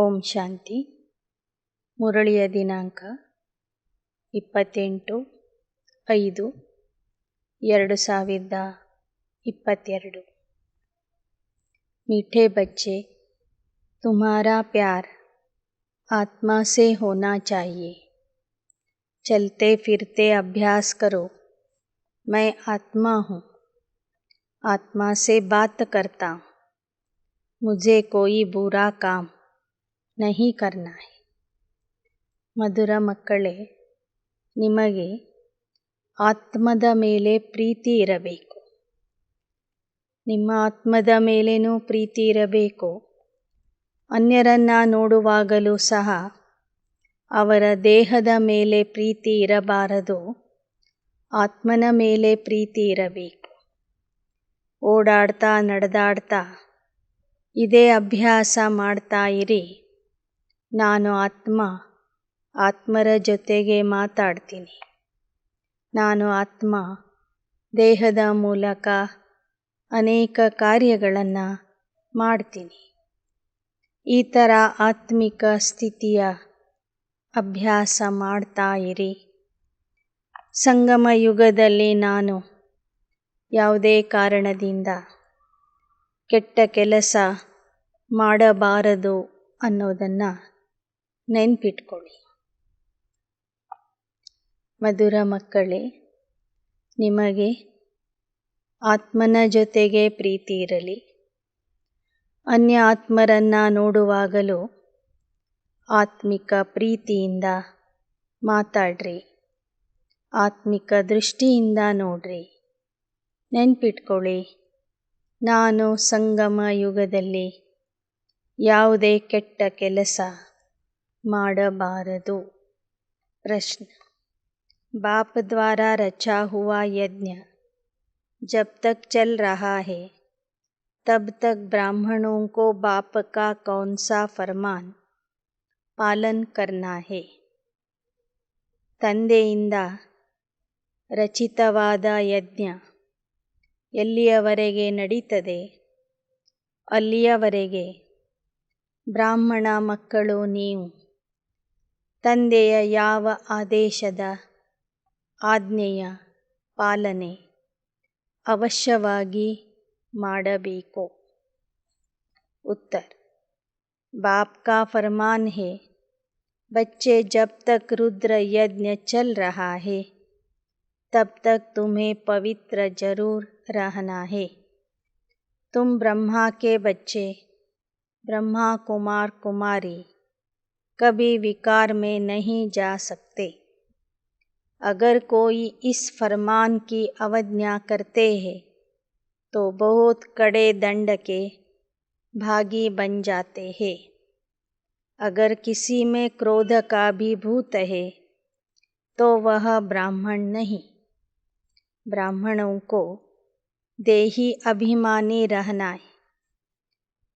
ಓಂ ಶಾಂತಿ. ಮುರಳಿಯ ದಿನಾಂಕ 28/5/2022। मीठे बच्चे, तुम्हारा प्यार आत्मा से होना चाहिए। चलते फिरते अभ्यास करो, मैं आत्मा हूँ, आत्मा से बात करता हूँ, मुझे कोई बुरा काम नहीं करना है। ಮಧುರ ಮಕ್ಕಳೇ, ನಿಮಗೆ ಆತ್ಮದ ಮೇಲೆ ಪ್ರೀತಿ ಇರಬೇಕು. ನಿಮ್ಮ ಆತ್ಮದ ಮೇಲೇನೂ ಪ್ರೀತಿ ಇರಬೇಕು. ಅನ್ಯರನ್ನು ನೋಡುವಾಗಲೂ ಸಹ ಅವರ ದೇಹದ ಮೇಲೆ ಪ್ರೀತಿ ಇರಬಾರದು, ಆತ್ಮನ ಮೇಲೆ ಪ್ರೀತಿ ಇರಬೇಕು. ಓಡಾಡ್ತಾ ನಡೆದಾಡ್ತಾ ಇದೇ ಅಭ್ಯಾಸ ಮಾಡ್ತಾ ಇರಿ. ನಾನು ಆತ್ಮ, ಆತ್ಮರ ಜೊತೆಗೆ ಮಾತಾಡ್ತೀನಿ. ನಾನು ಆತ್ಮ, ದೇಹದ ಮೂಲಕ ಅನೇಕ ಕಾರ್ಯಗಳನ್ನು ಮಾಡ್ತೀನಿ. ಈ ಥರ ಆತ್ಮಿಕ ಸ್ಥಿತಿಯ ಅಭ್ಯಾಸ ಮಾಡ್ತಾ ಇರಿ. ಸಂಗಮ ಯುಗದಲ್ಲಿ ನಾನು ಯಾವುದೇ ಕಾರಣದಿಂದ ಕೆಟ್ಟ ಕೆಲಸ ಮಾಡಬಾರದು ಅನ್ನೋದನ್ನು ನೆನ್ಪಿಟ್ಕೊಳ್ಳಿ. ಮಧುರ ಮಕ್ಕಳೇ, ನಿಮಗೆ ಆತ್ಮನ ಜೊತೆಗೆ ಪ್ರೀತಿ ಇರಲಿ. ಅನ್ಯ ಆತ್ಮರನ್ನು ನೋಡುವಾಗಲೂ ಆತ್ಮಿಕ ಪ್ರೀತಿಯಿಂದ ಮಾತಾಡ್ರಿ, ಆತ್ಮಿಕ ದೃಷ್ಟಿಯಿಂದ ನೋಡ್ರಿ. ನೆನ್ಪಿಟ್ಕೊಳ್ಳಿ, ನಾನು ಸಂಗಮ ಯುಗದಲ್ಲಿ ಯಾವುದೇ ಕೆಟ್ಟ ಕೆಲಸ ಮಾಡಬಾರದು. प्रश्न: बाप द्वारा रचा हुआ यज्ञ जब तक चल रहा है, तब तक ब्राह्मणों को बाप का कौन सा फरमान पालन करना है? ತಂದೆಯಿಂದ ರಚಿತವಾದ ಯಜ್ಞ ಎಲ್ಲಿಯವರೆಗೆ ನಡೀತದೆ, ಅಲ್ಲಿಯವರೆಗೆ ಬ್ರಾಹ್ಮಣ ಮಕ್ಕಳು ನೀವು ತಂದೆಯ ಯಾವ ಆದೇಶದ ಆಜ್ಞೆಯ ಪಾಲನೆ ಅವಶ್ಯವಾಗಿ ಮಾಡಬೇಕು? उत्तर: बाप का फरमान है, बच्चे जब तक रुद्र यज्ञ चल रहा है तब तक तुम्हें पवित्र जरूर रहना है। तुम ब्रह्मा के बच्चे, ब्रह्मा कुमार कुमारी कभी विकार में नहीं जा सकते। अगर कोई इस फरमान की अवज्ञा करते हैं तो बहुत कड़े दंड के भागी बन जाते हैं। अगर किसी में क्रोध का भी भूत है तो वह ब्राह्मण नहीं। ब्राह्मणों को देही अभिमानी रहना है,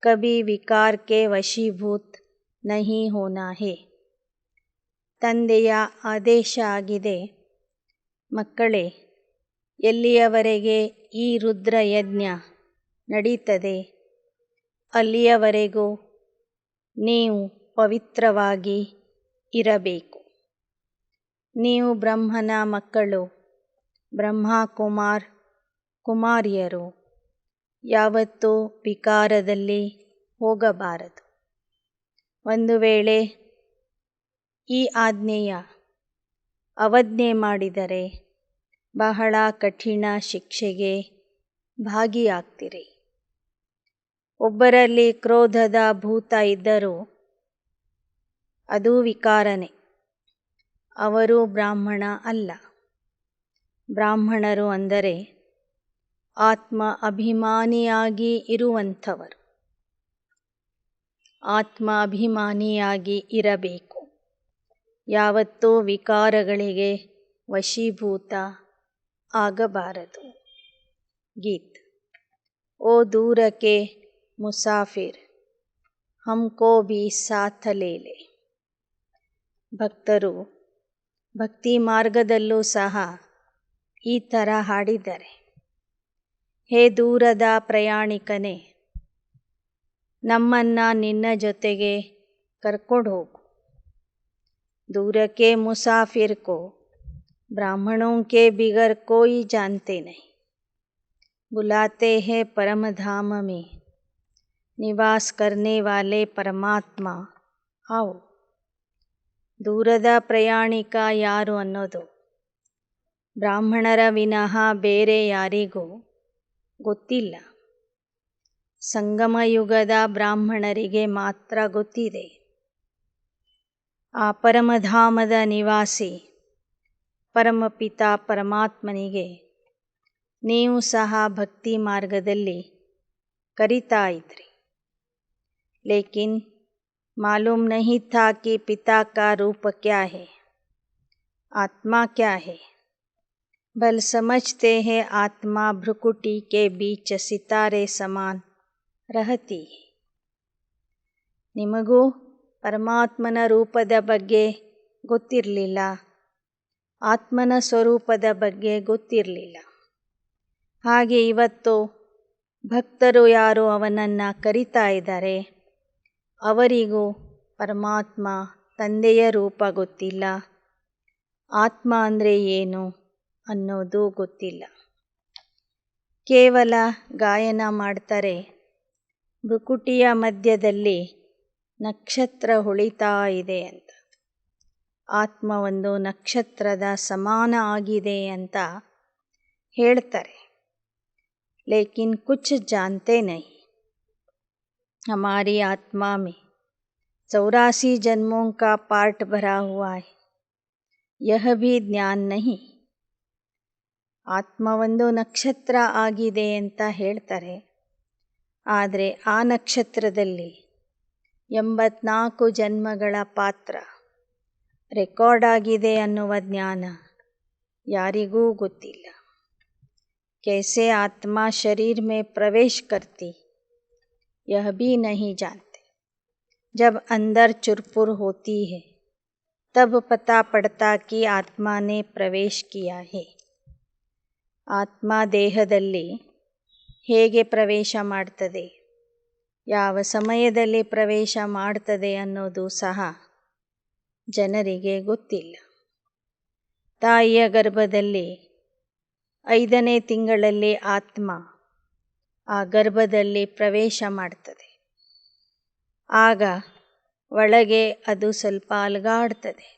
कभी विकार के वशीभूत नहीं होना है. ತಂದೆಯ ಆದೇಶ ಆಗಿದೆ, ಮಕ್ಕಳೇ, ಎಲ್ಲಿಯವರೆಗೆ ಈ ರುದ್ರ ಯಜ್ಞ ನಡೀತದೆ ಅಲ್ಲಿಯವರೆಗೂ ನೀವು ಪವಿತ್ರವಾಗಿ ಇರಬೇಕು. ನೀವು ಬ್ರಹ್ಮನ ಮಕ್ಕಳು, ಬ್ರಹ್ಮ ಕುಮಾರ್ ಕುಮಾರಿಯರು ಯಾವತ್ತೂ ವಿಕಾರದಲ್ಲಿ ಹೋಗಬಾರದು. ಒಂದು ವೇಳೆ ಈ ಆಜ್ಞೆಯ ಅವಜ್ಞೆ ಮಾಡಿದರೆ ಬಹಳ ಕಠಿಣ ಶಿಕ್ಷೆಗೆ ಭಾಗಿಯಾಗ್ತೀರಿ. ಒಬ್ಬರಲ್ಲಿ ಕ್ರೋಧದ ಭೂತ ಇದ್ದರೂ ಅದು ವಿಕಾರನೇ, ಅವರು ಬ್ರಾಹ್ಮಣ ಅಲ್ಲ. ಬ್ರಾಹ್ಮಣರು ಅಂದರೆ ಆತ್ಮ ಅಭಿಮಾನಿಯಾಗಿ ಇರುವಂಥವರು. ಆತ್ಮ ಅಭಿಮಾನಿಯಾಗಿ ಇರಬೇಕು, ಯಾವತ್ತೂ ವಿಕಾರಗಳಿಗೆ ವಶೀಭೂತ ಆಗಬಾರದು. ಗೀತ್: ಓ ದೂರ ಕೆ ಮುಸಾಫಿರ್, ಹಮ್ಕೋ ಭೀ ಸಾಥ್ ಲೇ ಲೆ. ಭಕ್ತರು ಭಕ್ತಿ ಮಾರ್ಗದಲ್ಲೂ ಸಹ ಈ ಥರ ಹಾಡಿದ್ದಾರೆ. ಹೇ ದೂರದ ಪ್ರಯಾಣಿಕನೇ, ನಮ್ಮನ್ನು ನಿನ್ನ ಜೊತೆಗೆ ಕರ್ಕೊಂಡು ಹೋಗು. दूर के मुसाफिर को ब्राह्मणों के बिगर कोई जानते नहीं. बुलाते हैं परम धाम में निवास करने वाले परमात्मा आओ. ದೂರದ ಪ್ರಯಾಣಿಕ ಯಾರು ಅನ್ನೋದು ಬ್ರಾಹ್ಮಣರ ವಿನಃ ಬೇರೆ ಯಾರಿಗೂ ಗೊತ್ತಿಲ್ಲ. ಸಂಗಮಯುಗದ ಬ್ರಾಹ್ಮಣರಿಗೆ ಮಾತ್ರ ಗೊತ್ತಿದೆ. ಆ ಪರಮಧಾಮದ ನಿವಾಸಿ ಪರಮಪಿತ ಪರಮಾತ್ಮನಿಗೆ ನೀವು ಸಹ ಭಕ್ತಿ ಮಾರ್ಗದಲ್ಲಿ ಕರೀತಾ ಇದ್ರಿ. ಲೇಕಿನ್ मालूम नहीं था कि पिता का रूप क्या है, आत्मा क्या है. बल समझते हैं आत्मा भ्रुकुटी के बीच सितारे समान रहती है. ನಿಮಗೂ ಪರಮಾತ್ಮನ ರೂಪದ ಬಗ್ಗೆ ಗೊತ್ತಿರಲಿಲ್ಲ, ಆತ್ಮನ ಸ್ವರೂಪದ ಬಗ್ಗೆ ಗೊತ್ತಿರಲಿಲ್ಲ. ಹಾಗೆ ಇವತ್ತು ಭಕ್ತರು ಯಾರು ಅವನನ್ನು ಕರೀತಾ ಇದ್ದಾರೆ, ಅವರಿಗೂ ಪರಮಾತ್ಮ ತಂದೆಯ ರೂಪ ಗೊತ್ತಿಲ್ಲ, ಆತ್ಮ ಅಂದರೆ ಏನು ಅನ್ನೋದು ಗೊತ್ತಿಲ್ಲ. ಕೇವಲ ಗಾಯನ ಮಾಡ್ತಾರೆ, ಭ್ರುಕುಟಿಯ ಮಧ್ಯದಲ್ಲಿ ನಕ್ಷತ್ರ ಹೊಳಿತಾ ಇದೆ ಅಂತ. ಆತ್ಮ ಒಂದು ನಕ್ಷತ್ರದ ಸಮಾನ ಆಗಿದೆ ಅಂತ ಹೇಳ್ತಾರೆ. ಲೇಕಿನ್ ಕುಚ್ ಜಾನ್ತೆ ನಹೀ. हमारी आत्मा में 84 जन्मों का पार्ट भरा हुआ है, यह भी ज्ञान नहीं. ಆತ್ಮ ಒಂದು ನಕ್ಷತ್ರ ಆಗಿದೆ ಅಂತ ಹೇಳ್ತಾರೆ. ಆದರೆ ಆ ನಕ್ಷತ್ರದಲ್ಲಿ 84 ಜನ್ಮಗಳ ಪಾತ್ರ ರೆಕಾರ್ಡ್ ಆಗಿದೆ ಅನ್ನುವ ಜ್ಞಾನ ಯಾರಿಗೂ ಗೊತ್ತಿಲ್ಲ. कैसे आत्मा शरीर में प्रवेश करती यह भी नहीं जानते. जब अंदर चुरपुर होती है तब पता पड़ता कि आत्मा ने प्रवेश किया है. ಆತ್ಮ ದೇಹದಲ್ಲಿ ಹೇಗೆ ಪ್ರವೇಶ ಮಾಡ್ತದೆ, ಯಾವ ಸಮಯದಲ್ಲಿ ಪ್ರವೇಶ ಮಾಡ್ತದೆ ಅನ್ನೋದು ಸಹ ಜನರಿಗೆ ಗೊತ್ತಿಲ್ಲ. ತಾಯಿಯ ಗರ್ಭದಲ್ಲಿ 5ನೇ ತಿಂಗಳಲ್ಲಿ ಆತ್ಮ ಆ ಗರ್ಭದಲ್ಲಿ ಪ್ರವೇಶ ಮಾಡ್ತದೆ. ಆಗ ಒಳಗೆ ಅದು ಸ್ವಲ್ಪ ಅಲುಗಾಡ್ತದೆ,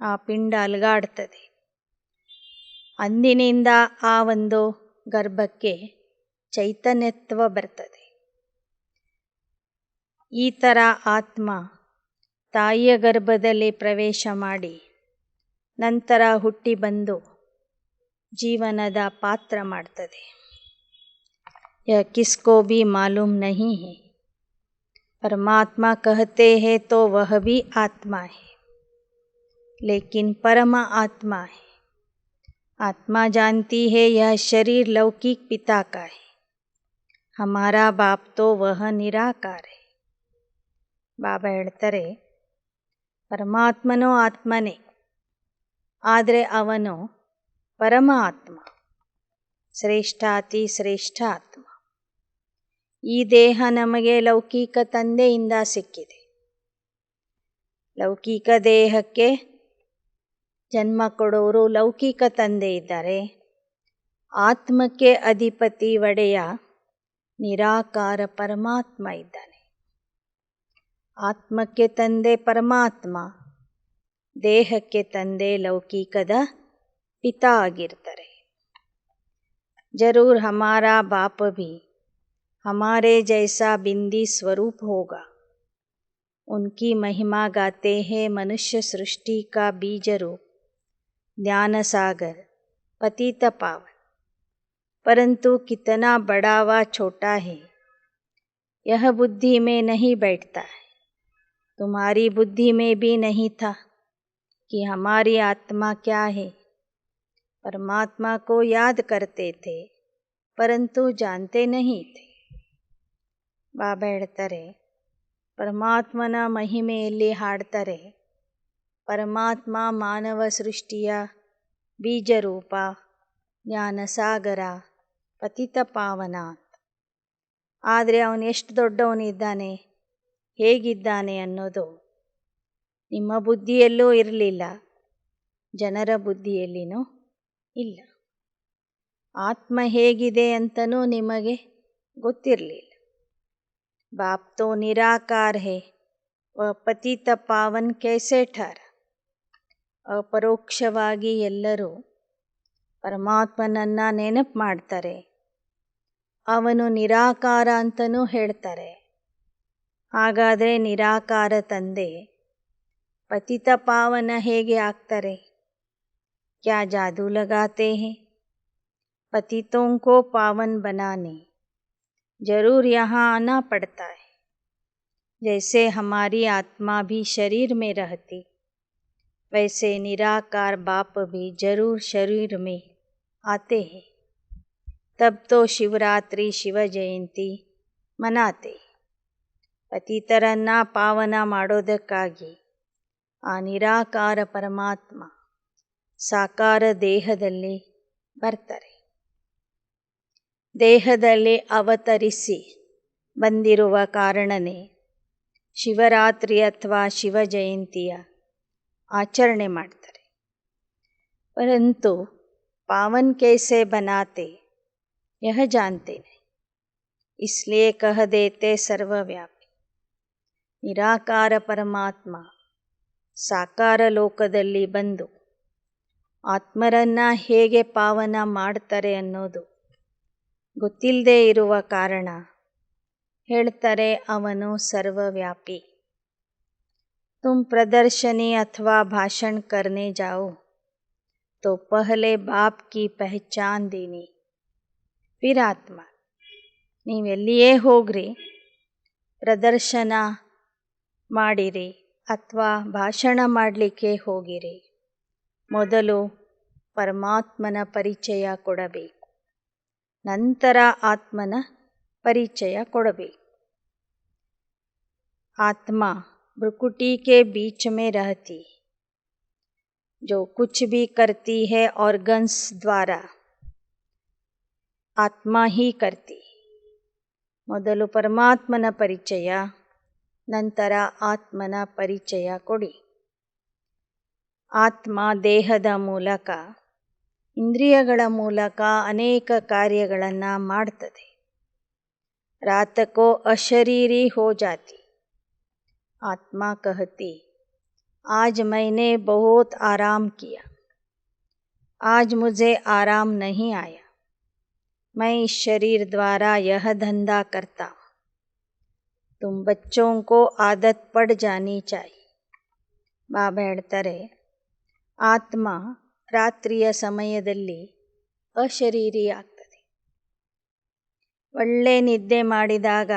ಆ ಪಿಂಡ ಅಲುಗಾಡ್ತದೆ. ಅಂದಿನಿಂದ ಆ ಒಂದು ಗರ್ಭಕ್ಕೆ ಚೈತನ್ಯತ್ವ ಬರ್ತದೆ. ಈ ಥರ ಆತ್ಮ ತಾಯಿಯ ಗರ್ಭದಲ್ಲಿ ಪ್ರವೇಶ ಮಾಡಿ ನಂತರ ಹುಟ್ಟಿ ಬಂದು ಜೀವನದ ಪಾತ್ರ ಮಾಡ್ತದೆ. यह किसको भी मालूम नहीं है. परमात्मा कहते हैं तो वह भी आत्मा है, लेकिन परम आत्मा है. आत्मा जानती है यह शरीर लौकिक पिता का है, हमारा बाप तो वह निराकार है. ಬಾಬಾ ಹೇಳ್ತಾರೆ, ಪರಮಾತ್ಮನೋ ಆತ್ಮನೇ, ಆದರೆ ಅವನು ಪರಮ ಆತ್ಮ, ಶ್ರೇಷ್ಠಾತಿ ಶ್ರೇಷ್ಠ ಆತ್ಮ. ಈ ದೇಹ ನಮಗೆ ಲೌಕಿಕ ತಂದೆಯಿಂದ ಸಿಕ್ಕಿದೆ. ಲೌಕಿಕ ದೇಹಕ್ಕೆ ಜನ್ಮ ಕೊಡೋರು ಲೌಕಿಕ ತಂದೆ ಇದ್ದಾರೆ. ಆತ್ಮಕ್ಕೆ ಅಧಿಪತಿ ಒಡೆಯ ನಿರಾಕಾರ ಪರಮಾತ್ಮ ಇದ್ದಾನೆ. ಆತ್ಮಕ್ಕೆ ತಂದೆ ಪರಮಾತ್ಮ, ದೇಹಕ್ಕೆ ತಂದೆ ಲೌಕಿಕದ ಪಿತಾ ಆಗಿರ್ತಾರೆ. जरूर हमारा बाप भी हमारे जैसा बिंदी स्वरूप होगा. उनकी महिमा गाते हैं मनुष्य सृष्टि का बीज रूप ज्ञान सागर पतित पावन. परंतु कितना बड़ा व छोटा है यह बुद्धि में नहीं बैठता है. तुम्हारी बुद्धि में भी नहीं था कि हमारी आत्मा क्या है. परमात्मा को याद करते थे परंतु जानते नहीं थे. ಬಾಬಾ ಹೇಳ್ತಾರೆ, ಪರಮಾತ್ಮನ ಮಹಿಮೆಯಲ್ಲಿ ಹಾಡ್ತಾರೆ, ಪರಮಾತ್ಮ ಮಾನವ ಸೃಷ್ಟಿಯ ಬೀಜರೂಪ, ಜ್ಞಾನಸಾಗರ, ಪತಿತ ಪಾವನ ಅಂತ. ಆದರೆ ಅವನು ಎಷ್ಟು ದೊಡ್ಡವನಿದ್ದಾನೆ, ಹೇಗಿದ್ದಾನೆ ಅನ್ನೋದು ನಿಮ್ಮ ಬುದ್ಧಿಯಲ್ಲೂ ಇರಲಿಲ್ಲ, ಜನರ ಬುದ್ಧಿಯಲ್ಲಿನೂ ಇಲ್ಲ. ಆತ್ಮ ಹೇಗಿದೆ ಅಂತಲೂ ನಿಮಗೆ ಗೊತ್ತಿರಲಿಲ್ಲ. बाप तो निराकार है, वह पतित पावन कैसे ठहरा. ಅಪರೋಕ್ಷವಾಗಿ ಎಲ್ಲರೂ ಪರಮಾತ್ಮನನ್ನು ನೆನಪು ಮಾಡ್ತಾರೆ. ಅವನು ನಿರಾಕಾರ ಅಂತಲೂ ಹೇಳ್ತಾರೆ. ಹಾಗಾದರೆ ನಿರಾಕಾರ ತಂದೆ ಪತಿತ ಪಾವನ ಹೇಗೆ ಆಗ್ತಾರೆ? ಕ್ಯಾ ಜಾದೂ ಲಗಾತೆ ಹೈ? पतितों को पावन बनाने जरूर यहाँ आना पड़ता है. जैसे हमारी आत्मा भी शरीर में रहती, वैसे निराकार बाप भी जरूर शरीर में आते हैं. तब तो शिवरात्रि शिव जयंती मनाते. ಪತಿತರನ್ನು ಪಾವನ ಮಾಡೋದಕ್ಕಾಗಿ ಆ ನಿರಾಕಾರ ಪರಮಾತ್ಮ ಸಾಕಾರ ದೇಹದಲ್ಲಿ ಬರ್ತಾರೆ. ದೇಹದಲ್ಲಿ ಅವತರಿಸಿ ಬಂದಿರುವ ಕಾರಣನೇ ಶಿವರಾತ್ರಿ ಅಥವಾ ಶಿವ ಜಯಂತಿಯ ಆಚರಣೆ ಮಾಡ್ತಾರೆ. ಪರಂತು ಪಾವನ್ कैसे बनाते यह जानते नहीं, इसलिए कह देते सर्वव्यापी. ನಿರಾಕಾರ ಪರಮಾತ್ಮ ಸಾಕಾರ ಲೋಕದಲ್ಲಿ ಬಂದು ಆತ್ಮರನ್ನು ಹೇಗೆ ಪಾವನ ಮಾಡ್ತಾರೆ ಅನ್ನೋದು ಗೊತ್ತಿಲ್ಲದೆ ಇರುವ ಕಾರಣ ಹೇಳ್ತಾರೆ ಅವನು ಸರ್ವವ್ಯಾಪಿ. ತುಮ್ ಪ್ರದರ್ಶನಿ ಅಥವಾ ಭಾಷಣ ಕರ್ನೆ ಜಾओ तो पहले बाप की पहचान देनी, फिर आत्मा. ನೀವೆಲ್ಲಿಯೇ ಹೋಗ್ರಿ, ಪ್ರದರ್ಶನ ಮಾಡಿರಿ ಅಥವಾ ಭಾಷಣ ಮಾಡಲಿಕ್ಕೆ ಹೋಗಿರಿ, ಮೊದಲು ಪರಮಾತ್ಮನ ಪರಿಚಯ ಕೊಡಬೇಕು, ನಂತರ ಆತ್ಮನ ಪರಿಚಯ ಕೊಡಬೇಕು. आत्मा भ्रुकुटी के बीच में रहती, जो कुछ भी करती है ऑर्गन्स द्वारा आत्मा ही करती. ಮೊದಲು ಪರಮಾತ್ಮನ ಪರಿಚಯ, ನಂತರ ಆತ್ಮನ ಪರಿಚಯ ಕೊಡಿ. ಆತ್ಮ ದೇಹದ ಮೂಲಕ, ಇಂದ್ರಿಯಗಳ ಮೂಲಕ ಅನೇಕ ಕಾರ್ಯಗಳನ್ನು ಮಾಡ್ತದೆ. ರಾತಕೋ ಅಶರೀರಿ ಹೋ ಜಾತಿ. आत्मा कहती, आज मैंने बहुत आराम किया, आज मुझे आराम नहीं आया, मैं इस शरीर द्वारा यह धंधा करता हूँ. तुम बच्चों को आदत पड़ जानी चाहिए. ಬಾಬಾ ಹೇಳ್ತಾರೆ, ಆತ್ಮ ರಾತ್ರಿಯ ಸಮಯದಲ್ಲಿ ಅಶರೀರಿ ಆಗ್ತದೆ. ಒಳ್ಳೆ ನಿದ್ದೆ ಮಾಡಿದಾಗ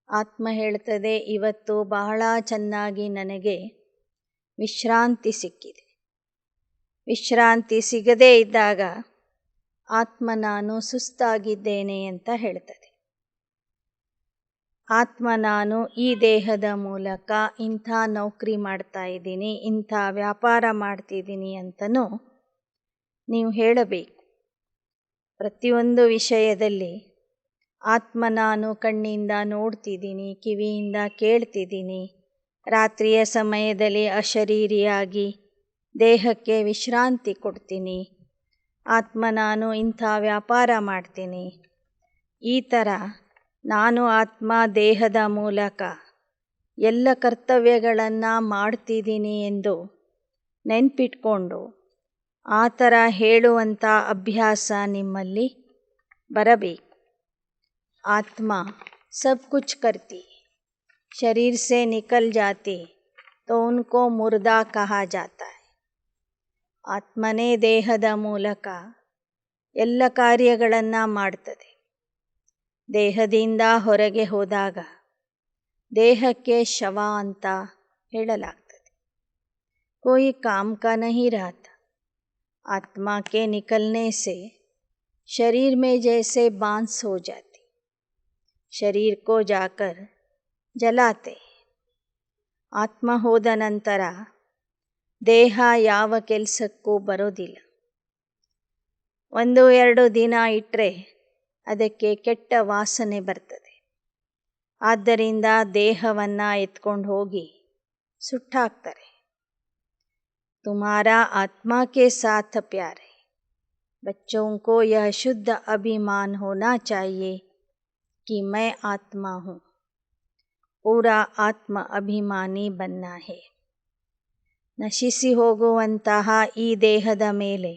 ಆತ್ಮ ಹೇಳ್ತದೆ, ಇವತ್ತು ಬಹಳ ಚೆನ್ನಾಗಿ ನನಗೆ ವಿಶ್ರಾಂತಿ ಸಿಕ್ಕಿದೆ. ವಿಶ್ರಾಂತಿ ಸಿಗದೇ ಇದ್ದಾಗ ಆತ್ಮ ನಾನು ಸುಸ್ತಾಗಿದ್ದೇನೆ ಅಂತ ಹೇಳ್ತದೆ. ಆತ್ಮ ನಾನು ಈ ದೇಹದ ಮೂಲಕ ಇಂಥ ನೌಕರಿ ಮಾಡ್ತಾ ಇದ್ದೀನಿ, ಇಂಥ ವ್ಯಾಪಾರ ಮಾಡ್ತಿದ್ದೀನಿ ಅಂತನೂ ನೀವು ಹೇಳಬೇಕು. ಪ್ರತಿಯೊಂದು ವಿಷಯದಲ್ಲಿ ಆತ್ಮ ನಾನು ಕಣ್ಣಿಂದ ನೋಡ್ತಿದ್ದೀನಿ, ಕಿವಿಯಿಂದ ಕೇಳ್ತಿದ್ದೀನಿ, ರಾತ್ರಿಯ ಸಮಯದಲ್ಲಿ ಅಶರೀರಿಯಾಗಿ ದೇಹಕ್ಕೆ ವಿಶ್ರಾಂತಿ ಕೊಡ್ತೀನಿ, ಆತ್ಮ ನಾನು ಇಂಥ ವ್ಯಾಪಾರ ಮಾಡ್ತೀನಿ. ಈ ಥರ ನಾನು ಆತ್ಮ ದೇಹದ ಮೂಲಕ ಎಲ್ಲ ಕರ್ತವ್ಯಗಳನ್ನು ಮಾಡ್ತಿದ್ದೀನಿ ಎಂದು ನೆನಪಿಟ್ಕೊಂಡು ಆ ಥರ ಹೇಳುವಂಥ ಅಭ್ಯಾಸ ನಿಮ್ಮಲ್ಲಿ ಬರಬೇಕು. आत्मा सब कुछ करती, शरीर से निकल जाती तो उनको मुर्दा कहा जाता है. ಆತ್ಮನೇ ದೇಹದ ಮೂಲಕ ಎಲ್ಲ ಕಾರ್ಯಗಳನ್ನು ಮಾಡ್ತದೆ. ದೇಹದಿಂದ ಹೊರಗೆ ಹೋದಾಗ ದೇಹಕ್ಕೆ ಶವ ಅಂತ ಹೇಳಲಾಗ್ತದೆ. कोई काम का नहीं रहता. आत्मा के निकलने से शरीर में जैसे बांस हो जाती, शरीर को जाकर जलाते. ಆತ್ಮ ಹೋದ ನಂತರ ದೇಹ ಯಾವ ಕೆಲಸಕ್ಕೂ ಬರೋದಿಲ್ಲ. 1-2 ದಿನ ಇಟ್ಟರೆ ಅದಕ್ಕೆ ಕೆಟ್ಟ ವಾಸನೆ ಬರ್ತದೆ. ಆದ್ದರಿಂದ ದೇಹವನ್ನು ಎತ್ಕೊಂಡು ಹೋಗಿ ಸುಟ್ಟಾಕ್ತಾರೆ. तुम्हारा आत्मा के साथ प्यार है. बच्चों को यह शुद्ध अभिमान होना चाहिए कि मैं आत्मा हूँ. पूरा आत्म अभिमानी बनना है. ನಶಿಸಿ ಹೋಗುವಂತಹ ಈ ದೇಹದ ಮೇಲೆ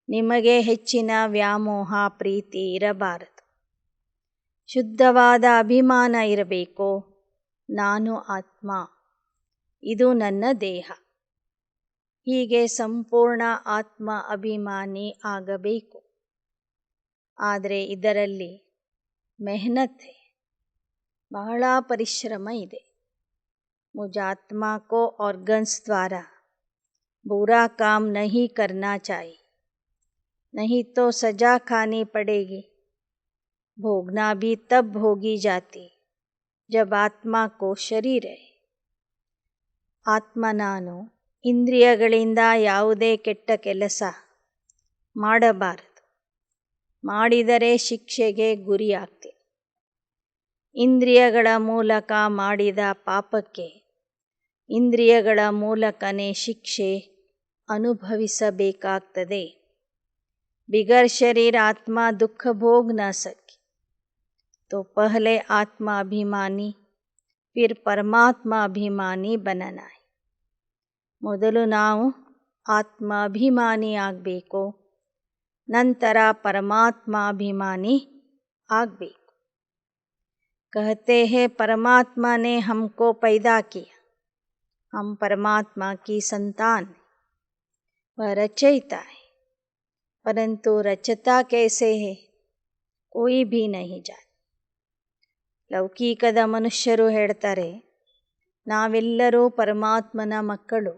ನಿಮಗೆ ಹೆಚ್ಚಿನ ವ್ಯಾಮೋಹ ಪ್ರೀತಿ ಇರಬಾರದು. ಶುದ್ಧವಾದ ಅಭಿಮಾನ ಇರಬೇಕು. ನಾನು ಆತ್ಮ, ಇದು ನನ್ನ ದೇಹ. ಹೀಗೆ ಸಂಪೂರ್ಣ ಆತ್ಮ ಅಭಿಮಾನಿ ಆಗಬೇಕು. ಆದರೆ ಇದರಲ್ಲಿ ಮೆಹನತ್ है, ಬಹಳ ಪರಿಶ್ರಮ ಇದೆ. मुझ आत्मा को ऑर्गन्स द्वारा बुरा काम नहीं करना चाहिए, नहीं तो सजा खानी पड़ेगी. भोगना भी तब भोगी जाती जब आत्मा को शरीर है. ಆತ್ಮ ನಾನು ಇಂದ್ರಿಯಗಳಿಂದ ಯಾವುದೇ ಕೆಟ್ಟ ಕೆಲಸ ಮಾಡಬಾರದು. ಮಾಡಿದರೆ ಶಿಕ್ಷೆಗೆ ಗುರಿಯಾಗ್ತೀನಿ. ಇಂದ್ರಿಯಗಳ ಮೂಲಕ ಮಾಡಿದ ಪಾಪಕ್ಕೆ ಇಂದ್ರಿಯಗಳ ಮೂಲಕನೇ ಶಿಕ್ಷೆ ಅನುಭವಿಸಬೇಕಾಗ್ತದೆ. बिगर शरीर आत्मा दुख भोग न सके तो पहले आत्मा अभिमानी फिर परमात्मा अभिमानी बनना है. ಮೊದಲು ನಾವು ಆತ್ಮ ಅಭಿಮಾನಿ ಆಗಬೇಕು, ನಂತರ ಪರಮಾತ್ಮಾಭಿಮಾನಿ ಆಗಬೇಕು. कहते हैं परमात्मा ने हमको पैदा किया, हम परमात्मा की संतान हैं. वह रचयिता है, परंतु रचता कैसे है कोई भी नहीं जाने. ಲೌಕಿಕದ ಮನುಷ್ಯರು ಹೇಳ್ತಾರೆ, ನಾವೆಲ್ಲರೂ ಪರಮಾತ್ಮನ ಮಕ್ಕಳು,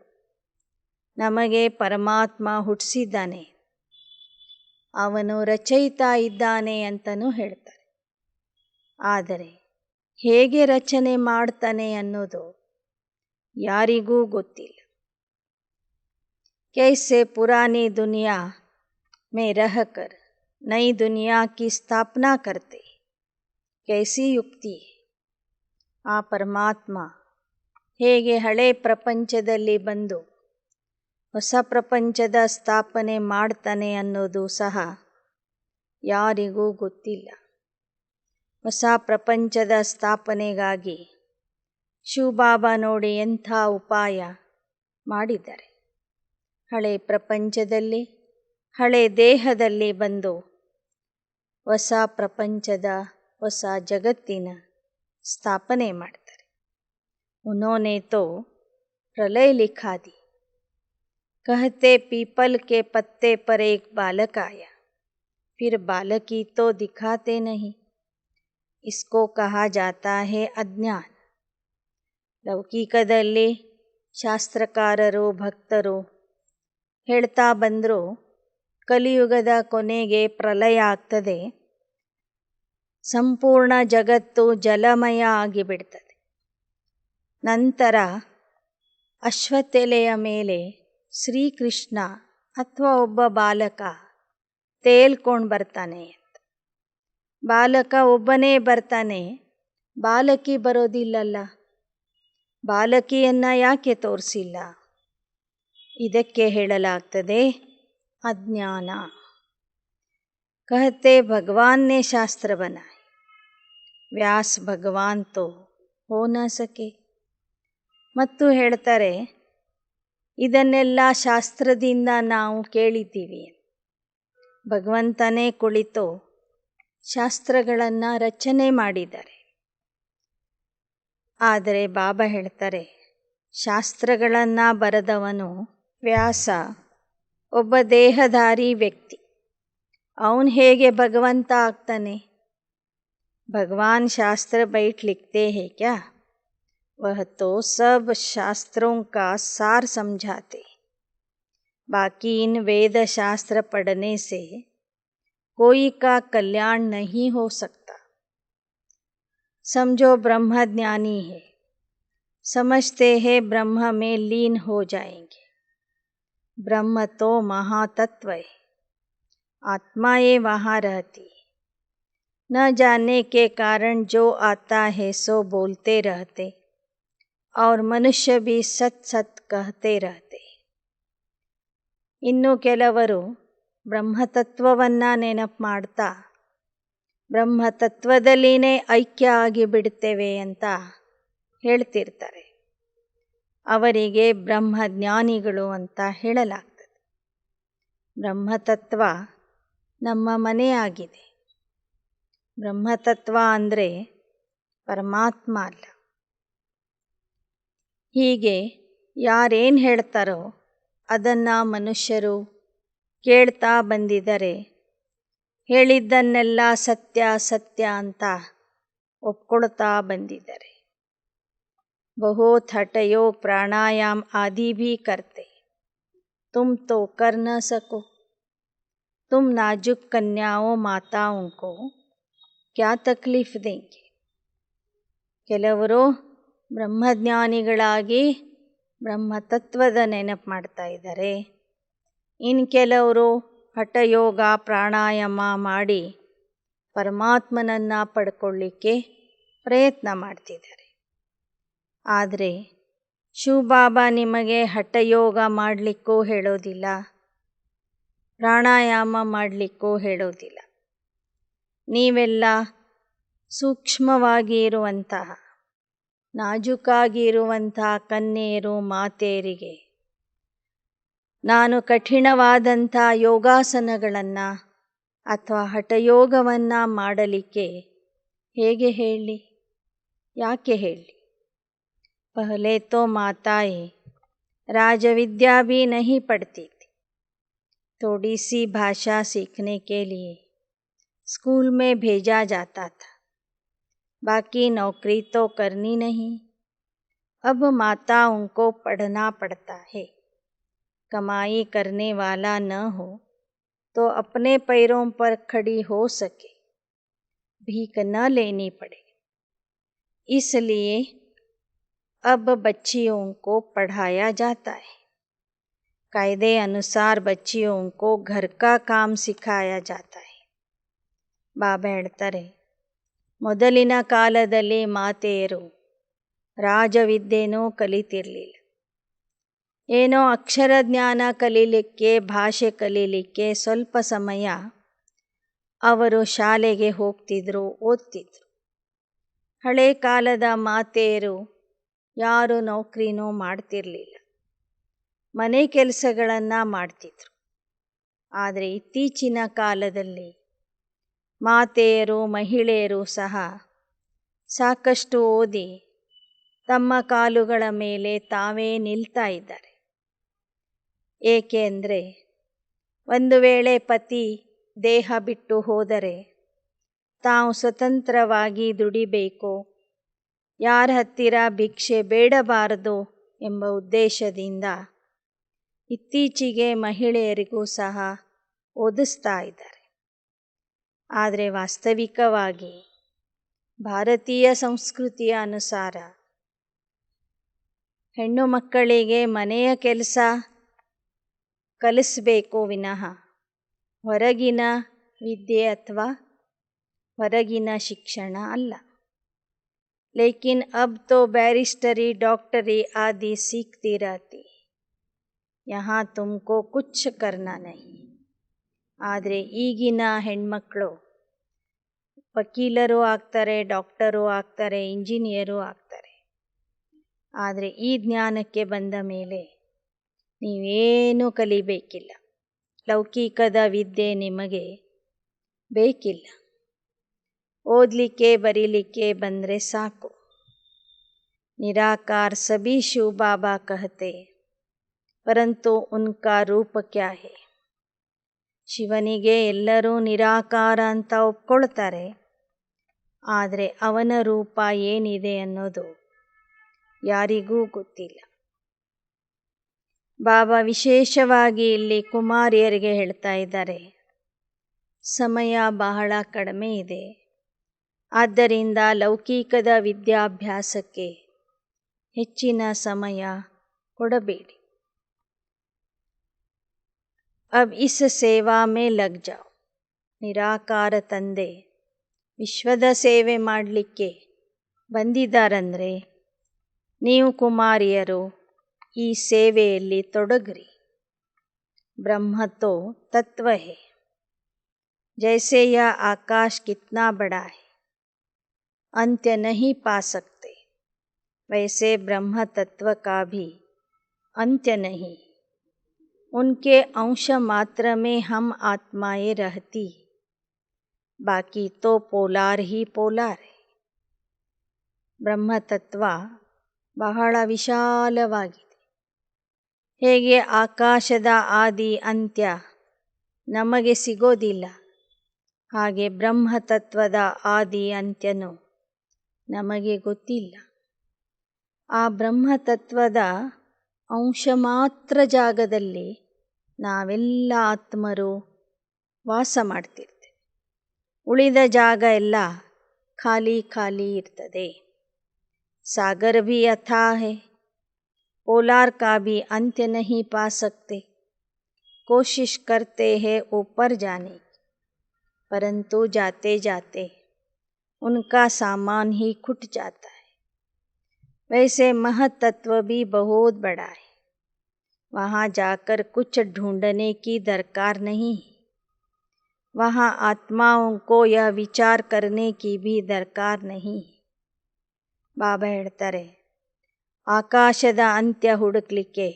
ನಮಗೆ ಪರಮಾತ್ಮ ಹುಟ್ಟಿಸಿದ್ದಾನೆ, ಅವನು ರಚಯಿತ ಇದ್ದಾನೆ ಅಂತಲೂ ಹೇಳ್ತಾರೆ. ಆದರೆ ಹೇಗೆ ರಚನೆ ಮಾಡ್ತಾನೆ ಅನ್ನೋದು ಯಾರಿಗೂ ಗೊತ್ತಿಲ್ಲ. कैसे पुरानी दुनिया में रहकर नई दुनिया की स्थापना करते, कैसी युक्ति है. ಆ ಪರಮಾತ್ಮ ಹೇಗೆ ಹಳೆ ಪ್ರಪಂಚದಲ್ಲಿ ಬಂದು ಹೊಸ ಪ್ರಪಂಚದ ಸ್ಥಾಪನೆ ಮಾಡ್ತಾನೆ ಅನ್ನೋದು ಸಹ ಯಾರಿಗೂ ಗೊತ್ತಿಲ್ಲ. ಹೊಸ ಪ್ರಪಂಚದ ಸ್ಥಾಪನೆಗಾಗಿ ಶಿವಬಾಬಾ ನೋಡಿ ಎಂಥ ಉಪಾಯ ಮಾಡಿದ್ದಾರೆ. ಹಳೆ ಪ್ರಪಂಚದಲ್ಲಿ ಹಳೆ ದೇಹದಲ್ಲಿ ಬಂದು ಹೊಸ ಪ್ರಪಂಚದ ಹೊಸ ಜಗತ್ತಿನ ಸ್ಥಾಪನೆ ಮಾಡ್ತಾರೆ. उन्होंने तो प्रलय लिखा दी. कहते पीपल के पत्ते पर एक बालक आया, फिर बालकी तो दिखाते नहीं. इसको कहा जाता है अज्ञान. ಲೌಕಿಕದಲ್ಲಿ ಶಾಸ್ತ್ರಕಾರರು ಭಕ್ತರು ಹೇಳ್ತಾ ಬಂದರು, ಕಲಿಯುಗದ ಕೊನೆಗೆ ಪ್ರಲಯ ಆಗ್ತದೆ, ಸಂಪೂರ್ಣ ಜಗತ್ತು ಜಲಮಯ ಆಗಿಬಿಡ್ತದೆ. ನಂತರ ಅಶ್ವತ್ಥೆಲೆಯ ಮೇಲೆ ಶ್ರೀಕೃಷ್ಣ ಅಥವಾ ಒಬ್ಬ ಬಾಲಕ ತೇಲ್ಕೊಂಡು ಬರ್ತಾನೆ ಅಂತ. ಬಾಲಕ ಒಬ್ಬನೇ ಬರ್ತಾನೆ, ಬಾಲಕಿ ಬರೋದಿಲ್ಲಲ್ಲ. ಬಾಲಕಿಯನ್ನು ಯಾಕೆ ತೋರಿಸಿಲ್ಲ? ಇದಕ್ಕೆ ಹೇಳಲಾಗ್ತದೆ ಅಜ್ಞಾನ. कहते भगवान ने शास्त्र बनाए, व्यास भगवान तो हो न सके. ಮತ್ತು ಹೇಳ್ತಾರೆ, ಇದನ್ನೆಲ್ಲ ಶಾಸ್ತ್ರದಿಂದ ನಾವು ಕೇಳಿದ್ದೀವಿ. ಭಗವಂತನೇ ಕುಳಿತು ಶಾಸ್ತ್ರಗಳನ್ನು ರಚನೆ ಮಾಡಿದ್ದಾರೆ. ಆದರೆ ಬಾಬಾ ಹೇಳ್ತಾರೆ, ಶಾಸ್ತ್ರಗಳನ್ನು ಬರೆದವನು ವ್ಯಾಸ ಒಬ್ಬ ದೇಹಧಾರಿ ವ್ಯಕ್ತಿ. ಅವನು ಹೇಗೆ ಭಗವಂತ ಆಗ್ತಾನೆ? भगवान शास्त्र बैठ लिखते हैं क्या? वह तो सब शास्त्रों का सार समझाते. बाकी इन वेद शास्त्र पढ़ने से कोई का कल्याण नहीं हो सकता. समझो ब्रह्मज्ञानी है, समझते हैं ब्रह्म में लीन हो जाएंगे. ब्रह्म तो महातत्व है, आत्माएं वहाँ रहती. न जानने के कारण जो आता है सो बोलते रहते और ಮನುಷ್ಯ भी ಸತ್ ಸತ್ कहते रहते. ಇನ್ನು ಕೆಲವರು ಬ್ರಹ್ಮತತ್ವವನ್ನು ನೆನಪು ಮಾಡ್ತಾ ಬ್ರಹ್ಮತತ್ವದಲ್ಲಿನೇ ಐಕ್ಯ ಆಗಿಬಿಡ್ತೇವೆ ಅಂತ ಹೇಳ್ತಿರ್ತಾರೆ. ಅವರಿಗೆ ಬ್ರಹ್ಮಜ್ಞಾನಿಗಳು ಅಂತ ಹೇಳಲಾಗ್ತದೆ. ಬ್ರಹ್ಮತತ್ವ ನಮ್ಮ ಮನೆಯಾಗಿದೆ. ಬ್ರಹ್ಮತತ್ವ ಅಂದರೆ ಪರಮಾತ್ಮ ಅಲ್ಲ. ಹೀಗೆ ಯಾರೇನು ಹೇಳ್ತಾರೋ ಅದನ್ನು ಮನುಷ್ಯರು ಕೇಳ್ತಾ ಬಂದಿದ್ದಾರೆ. ಹೇಳಿದ್ದನ್ನೆಲ್ಲ ಸತ್ಯ ಸತ್ಯ ಅಂತ ಒಪ್ಕೊಳ್ತಾ ಬಂದಿದ್ದಾರೆ. ಬಹುತ್ ಹಠಯೋ ಪ್ರಾಣಾಯಾಮ್ ಆದಿ ಭೀ ಕರ್ತೆ ತುಮ್ ತೋ ಕರ್ ನ ಸಕೋ ತುಮ್ ನಾಜುಕ್ ಕನ್ಯಾओं ಮಾತಾओं को ಕ್ಯಾ ತಕ್ಲೀಫ್ ದೇಂಗೆ. ಕೆಲವರು ಬ್ರಹ್ಮಜ್ಞಾನಿಗಳಾಗಿ ಬ್ರಹ್ಮತತ್ವದ ನೆನಪು ಮಾಡ್ತಾ ಇದ್ದಾರೆ. ಇನ್ನು ಕೆಲವರು ಹಠಯೋಗ ಪ್ರಾಣಾಯಾಮ ಮಾಡಿ ಪರಮಾತ್ಮನನ್ನು ಪಡ್ಕೊಳ್ಳಿಕ್ಕೆ ಪ್ರಯತ್ನ ಮಾಡ್ತಿದ್ದಾರೆ. ಆದರೆ ಶಿವಬಾಬಾ ನಿಮಗೆ ಹಠಯೋಗ ಮಾಡಲಿಕ್ಕೂ ಹೇಳೋದಿಲ್ಲ, ಪ್ರಾಣಾಯಾಮ ಮಾಡಲಿಕ್ಕೂ ಹೇಳೋದಿಲ್ಲ. ನೀವೆಲ್ಲ ಸೂಕ್ಷ್ಮವಾಗಿ ಇರುವಂತಹ ನಾಜೂಕಾಗಿ ಇರುವಂತಹ ಕನ್ಯೆಯರು ಮಾತೆಯರಿಗೆ ನಾನು ಕಠಿಣವಾದಂಥ ಯೋಗಾಸನಗಳನ್ನು ಅಥವಾ ಹಠಯೋಗವನ್ನು ಮಾಡಲಿಕ್ಕೆ ಹೇಗೆ ಹೇಳಲಿ, ಯಾಕೆ ಹೇಳಲಿ? ಪಹಲೆ ತೋ ಮಾತಾಯೇ राजविद्या भी नहीं पढ़ती थी. थोड़ी सी भाषा सीखने के लिए स्कूल में भेजा जाता था. बाकी नौकरी तो करनी नहीं. अब माताओं को पढ़ना पड़ता है. कमाई करने वाला न हो तो अपने पैरों पर खड़ी हो सके, भीख न लेनी पड़े. इसलिए अब बच्चियों को पढ़ाया जाता है. कायदे अनुसार बच्चियों को घर का काम सिखाया जाता है. ಬಾಬಾ ಹೇಳ್ತಾರೆ, ಮೊದಲಿನ ಕಾಲದಲ್ಲಿ ಮಾತೆಯರು ರಾಜವಿದ್ಯೆನೂ ಕಲಿತಿರಲಿಲ್ಲ. ಏನೋ ಅಕ್ಷರ ಜ್ಞಾನ ಕಲೀಲಿಕ್ಕೆ, ಭಾಷೆ ಕಲೀಲಿಕ್ಕೆ ಸ್ವಲ್ಪ ಸಮಯ ಅವರು ಶಾಲೆಗೆ ಹೋಗ್ತಿದ್ರು, ಓದ್ತಿದ್ರು. ಹಳೆ ಕಾಲದ ಮಾತೆಯರು ಯಾರು ನೌಕರಿನೂ ಮಾಡ್ತಿರಲಿಲ್ಲ, ಮನೆ ಕೆಲಸಗಳನ್ನು ಮಾಡ್ತಿದ್ರು. ಆದರೆ ಇತ್ತೀಚಿನ ಕಾಲದಲ್ಲಿ ಮಾತೆಯರು, ಮಹಿಳೆಯರು ಸಹ ಸಾಕಷ್ಟು ಓದಿ ತಮ್ಮ ಕಾಲುಗಳ ಮೇಲೆ ತಾವೇ ನಿಲ್ತಾ ಇದ್ದಾರೆ. ಏಕೆ ಅಂದರೆ ಒಂದು ವೇಳೆ ಪತಿ ದೇಹ ಬಿಟ್ಟು ಹೋದರೆ ತಾವು ಸ್ವತಂತ್ರವಾಗಿ ದುಡಿಬೇಕು, ಯಾರ ಹತ್ತಿರ ಭಿಕ್ಷೆ ಬೇಡಬಾರದು ಎಂಬ ಉದ್ದೇಶದಿಂದ ಇತ್ತೀಚೆಗೆ ಮಹಿಳೆಯರಿಗೂ ಸಹ ಓದಿಸ್ತಾ ಇದ್ದಾರೆ. ಆದರೆ ವಾಸ್ತವಿಕವಾಗಿ ಭಾರತೀಯ ಸಂಸ್ಕೃತಿಯ ಅನುಸಾರ ಹೆಣ್ಣು ಮಕ್ಕಳಿಗೆ ಮನೆಯ ಕೆಲಸ ಕಲಿಸಬೇಕು ವಿನಃ ಹೊರಗಿನ ವಿದ್ಯೆ ಅಥವಾ ಹೊರಗಿನ ಶಿಕ್ಷಣ ಅಲ್ಲ. ಲೇಕಿನ್ ಅಬ್ ತೋ ಬ್ಯಾರಿಸ್ಟರಿ ಡಾಕ್ಟರಿ ಆದಿ ಸೀಖ್ತಿ रहती, ಯಹಾ ತುಮ್ಕೋ ಕುಚ್ ಕರ್ನಾ ನಹೀ. ಆದರೆ ಈಗಿನ ಹೆಣ್ಮಕ್ಕಳು ವಕೀಲರು ಆಗ್ತಾರೆ, ಡಾಕ್ಟರು ಆಗ್ತಾರೆ, ಇಂಜಿನಿಯರು ಆಗ್ತಾರೆ. ಆದರೆ ಈ ಜ್ಞಾನಕ್ಕೆ ಬಂದ ಮೇಲೆ ನೀವೇನೂ ಕಲಿಬೇಕಿಲ್ಲ, ಲೌಕಿಕದ ವಿದ್ಯೆ ನಿಮಗೆ ಬೇಕಿಲ್ಲ. ಓದಲಿಕ್ಕೆ ಬರೀಲಿಕ್ಕೆ ಬಂದರೆ ಸಾಕು. ನಿರಾಕಾರ ಸಭಿ ಶಿವ ಬಾಬಾ ಕಹತೆ ಪರಂತು ಉನ್ಕಾ ರೂಪ ಕ್ಯಾ ಹೇ. ಶಿವನಿಗೆ ಎಲ್ಲರೂ ನಿರಾಕಾರ ಅಂತ ಒಪ್ಕೊಳ್ತಾರೆ, ಆದರೆ ಅವನ ರೂಪ ಏನಿದೆ ಅನ್ನೋದು ಯಾರಿಗೂ ಗೊತ್ತಿಲ್ಲ. ಬಾಬಾ ವಿಶೇಷವಾಗಿ ಇಲ್ಲಿ ಕುಮಾರಿಯರಿಗೆ ಹೇಳ್ತಾ ಇದ್ದಾರೆ, ಸಮಯ ಬಹಳ ಕಡಿಮೆ ಇದೆ, ಆದ್ದರಿಂದ ಲೌಕಿಕದ ವಿದ್ಯಾಭ್ಯಾಸಕ್ಕೆ ಹೆಚ್ಚಿನ ಸಮಯ ಕೊಡಬೇಡಿ. अब इस सेवा में लग जाओ. ನಿರಾಕಾರ ತಂದೆ ವಿಶ್ವದ ಸೇವೆ ಮಾಡಲಿಕ್ಕೆ ಬಂದಿದ್ದಾರಂದರೆ ನೀವು ಕುಮಾರಿಯರು ಈ ಸೇವೆಯಲ್ಲಿ ತೊಡಗ್ರಿ. ಬ್ರಹ್ಮ ತೋ ತತ್ವ ಹೇ, जैसे यह आकाश कितना बड़ा है, अंत्य नहीं पा सकते, वैसे ब्रह्म तत्व का भी अंत्य नहीं. उनके अंश मात्र में हम आत्माएं रहती, बाकी तो पोलार ही पोलार है. ಬ್ರಹ್ಮತತ್ವ ಬಹಳ ವಿಶಾಲವಾಗಿದೆ. ಹೇಗೆ ಆಕಾಶದ ಆದಿ ಅಂತ್ಯ ನಮಗೆ ಸಿಗೋದಿಲ್ಲ, ಹಾಗೆ ಬ್ರಹ್ಮತತ್ವದ ಆದಿ ಅಂತ್ಯನೂ ನಮಗೆ ಗೊತ್ತಿಲ್ಲ. ಆ ಬ್ರಹ್ಮತತ್ವದ ಅಂಶ ಮಾತ್ರ ಜಾಗದಲ್ಲಿ ನಾವೆಲ್ಲ ಆತ್ಮರು ವಾಸ ಮಾಡ್ತಿರ್ತೇವೆ. ಉಳಿದ ಜಾಗ ಎಲ್ಲ ಖಾಲಿ ಖಾಲಿ ಇರ್ತದೆ. सागर भी अथाह है, पोलार का भी अंत्य नहीं पा सकते. कोशिश करते हैं ऊपर जाने की, परंतु जाते जाते उनका सामान ही खुट जाता है. वैसे महतत्व भी बहुत बड़ा है, वहाँ जाकर कुछ ढूंढने की दरकार नहीं है. वहाँ आत्माओं को यह विचार करने की भी दरकार नहीं है. ಬಾಬಾ ಹೇಳ್ತಾರೆ, ಆಕಾಶದ ಅಂತ್ಯ ಹುಡುಕ್ಲಿಕ್ಕೆ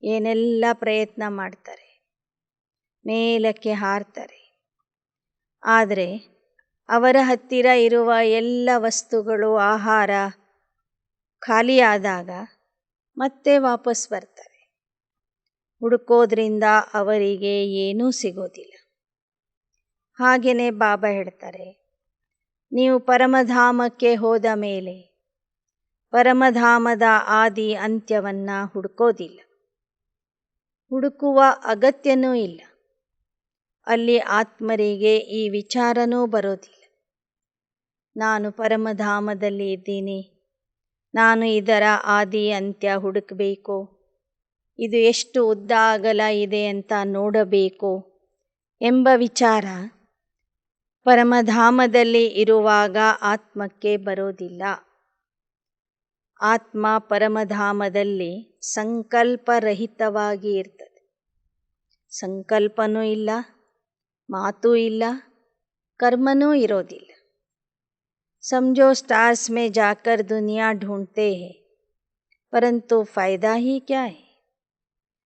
ಏನೆಲ್ಲ ಪ್ರಯತ್ನ ಮಾಡ್ತಾರೆ, ಮೇಲಕ್ಕೆ ಹಾರ್ತಾರೆ. ಆದರೆ ಅವರ ಹತ್ತಿರ ಇರುವ ಎಲ್ಲ ವಸ್ತುಗಳು, ಆಹಾರ ಖಾಲಿಯಾದಾಗ ಮತ್ತೆ ವಾಪಸ್ ಬರ್ತಾರೆ. ಹುಡುಕೋದ್ರಿಂದ ಅವರಿಗೆ ಏನೂ ಸಿಗೋದಿಲ್ಲ. ಹಾಗೆಯೇ ಬಾಬಾ ಹೇಳ್ತಾರೆ, ನೀವು ಪರಮಧಾಮಕ್ಕೆ ಹೋದ ಮೇಲೆ ಪರಮಧಾಮದ ಆದಿ ಅಂತ್ಯವನ್ನು ಹುಡುಕೋದಿಲ್ಲ, ಹುಡುಕುವ ಅಗತ್ಯನೂ ಇಲ್ಲ. ಅಲ್ಲಿ ಆತ್ಮರಿಗೆ ಈ ವಿಚಾರನೂ ಬರೋದಿಲ್ಲ, ನಾನು ಪರಮಧಾಮದಲ್ಲಿ ಇದ್ದೀನಿ, ನಾನು ಇದರ ಆದಿ ಅಂತ್ಯ ಹುಡುಕಬೇಕು, ಇದು ಎಷ್ಟು ಉದ್ದ ಅಗಲ ಇದೆ ಅಂತ ನೋಡಬೇಕು ಎಂಬ ವಿಚಾರ ಪರಮಧಾಮದಲ್ಲಿ ಇರುವಾಗ ಆತ್ಮಕ್ಕೆ ಬರೋದಿಲ್ಲ. ಆತ್ಮ ಪರಮಧಾಮದಲ್ಲಿ ಸಂಕಲ್ಪರಹಿತವಾಗಿ ಇರ್ತದೆ. ಸಂಕಲ್ಪನೂ ಇಲ್ಲ, ಮಾತೂ ಇಲ್ಲ, ಕರ್ಮನೂ ಇರೋದಿಲ್ಲ. समझो स्टार्स में जाकर दुनिया ढूंढते हैं, परंतु फ़ायदा ही क्या है?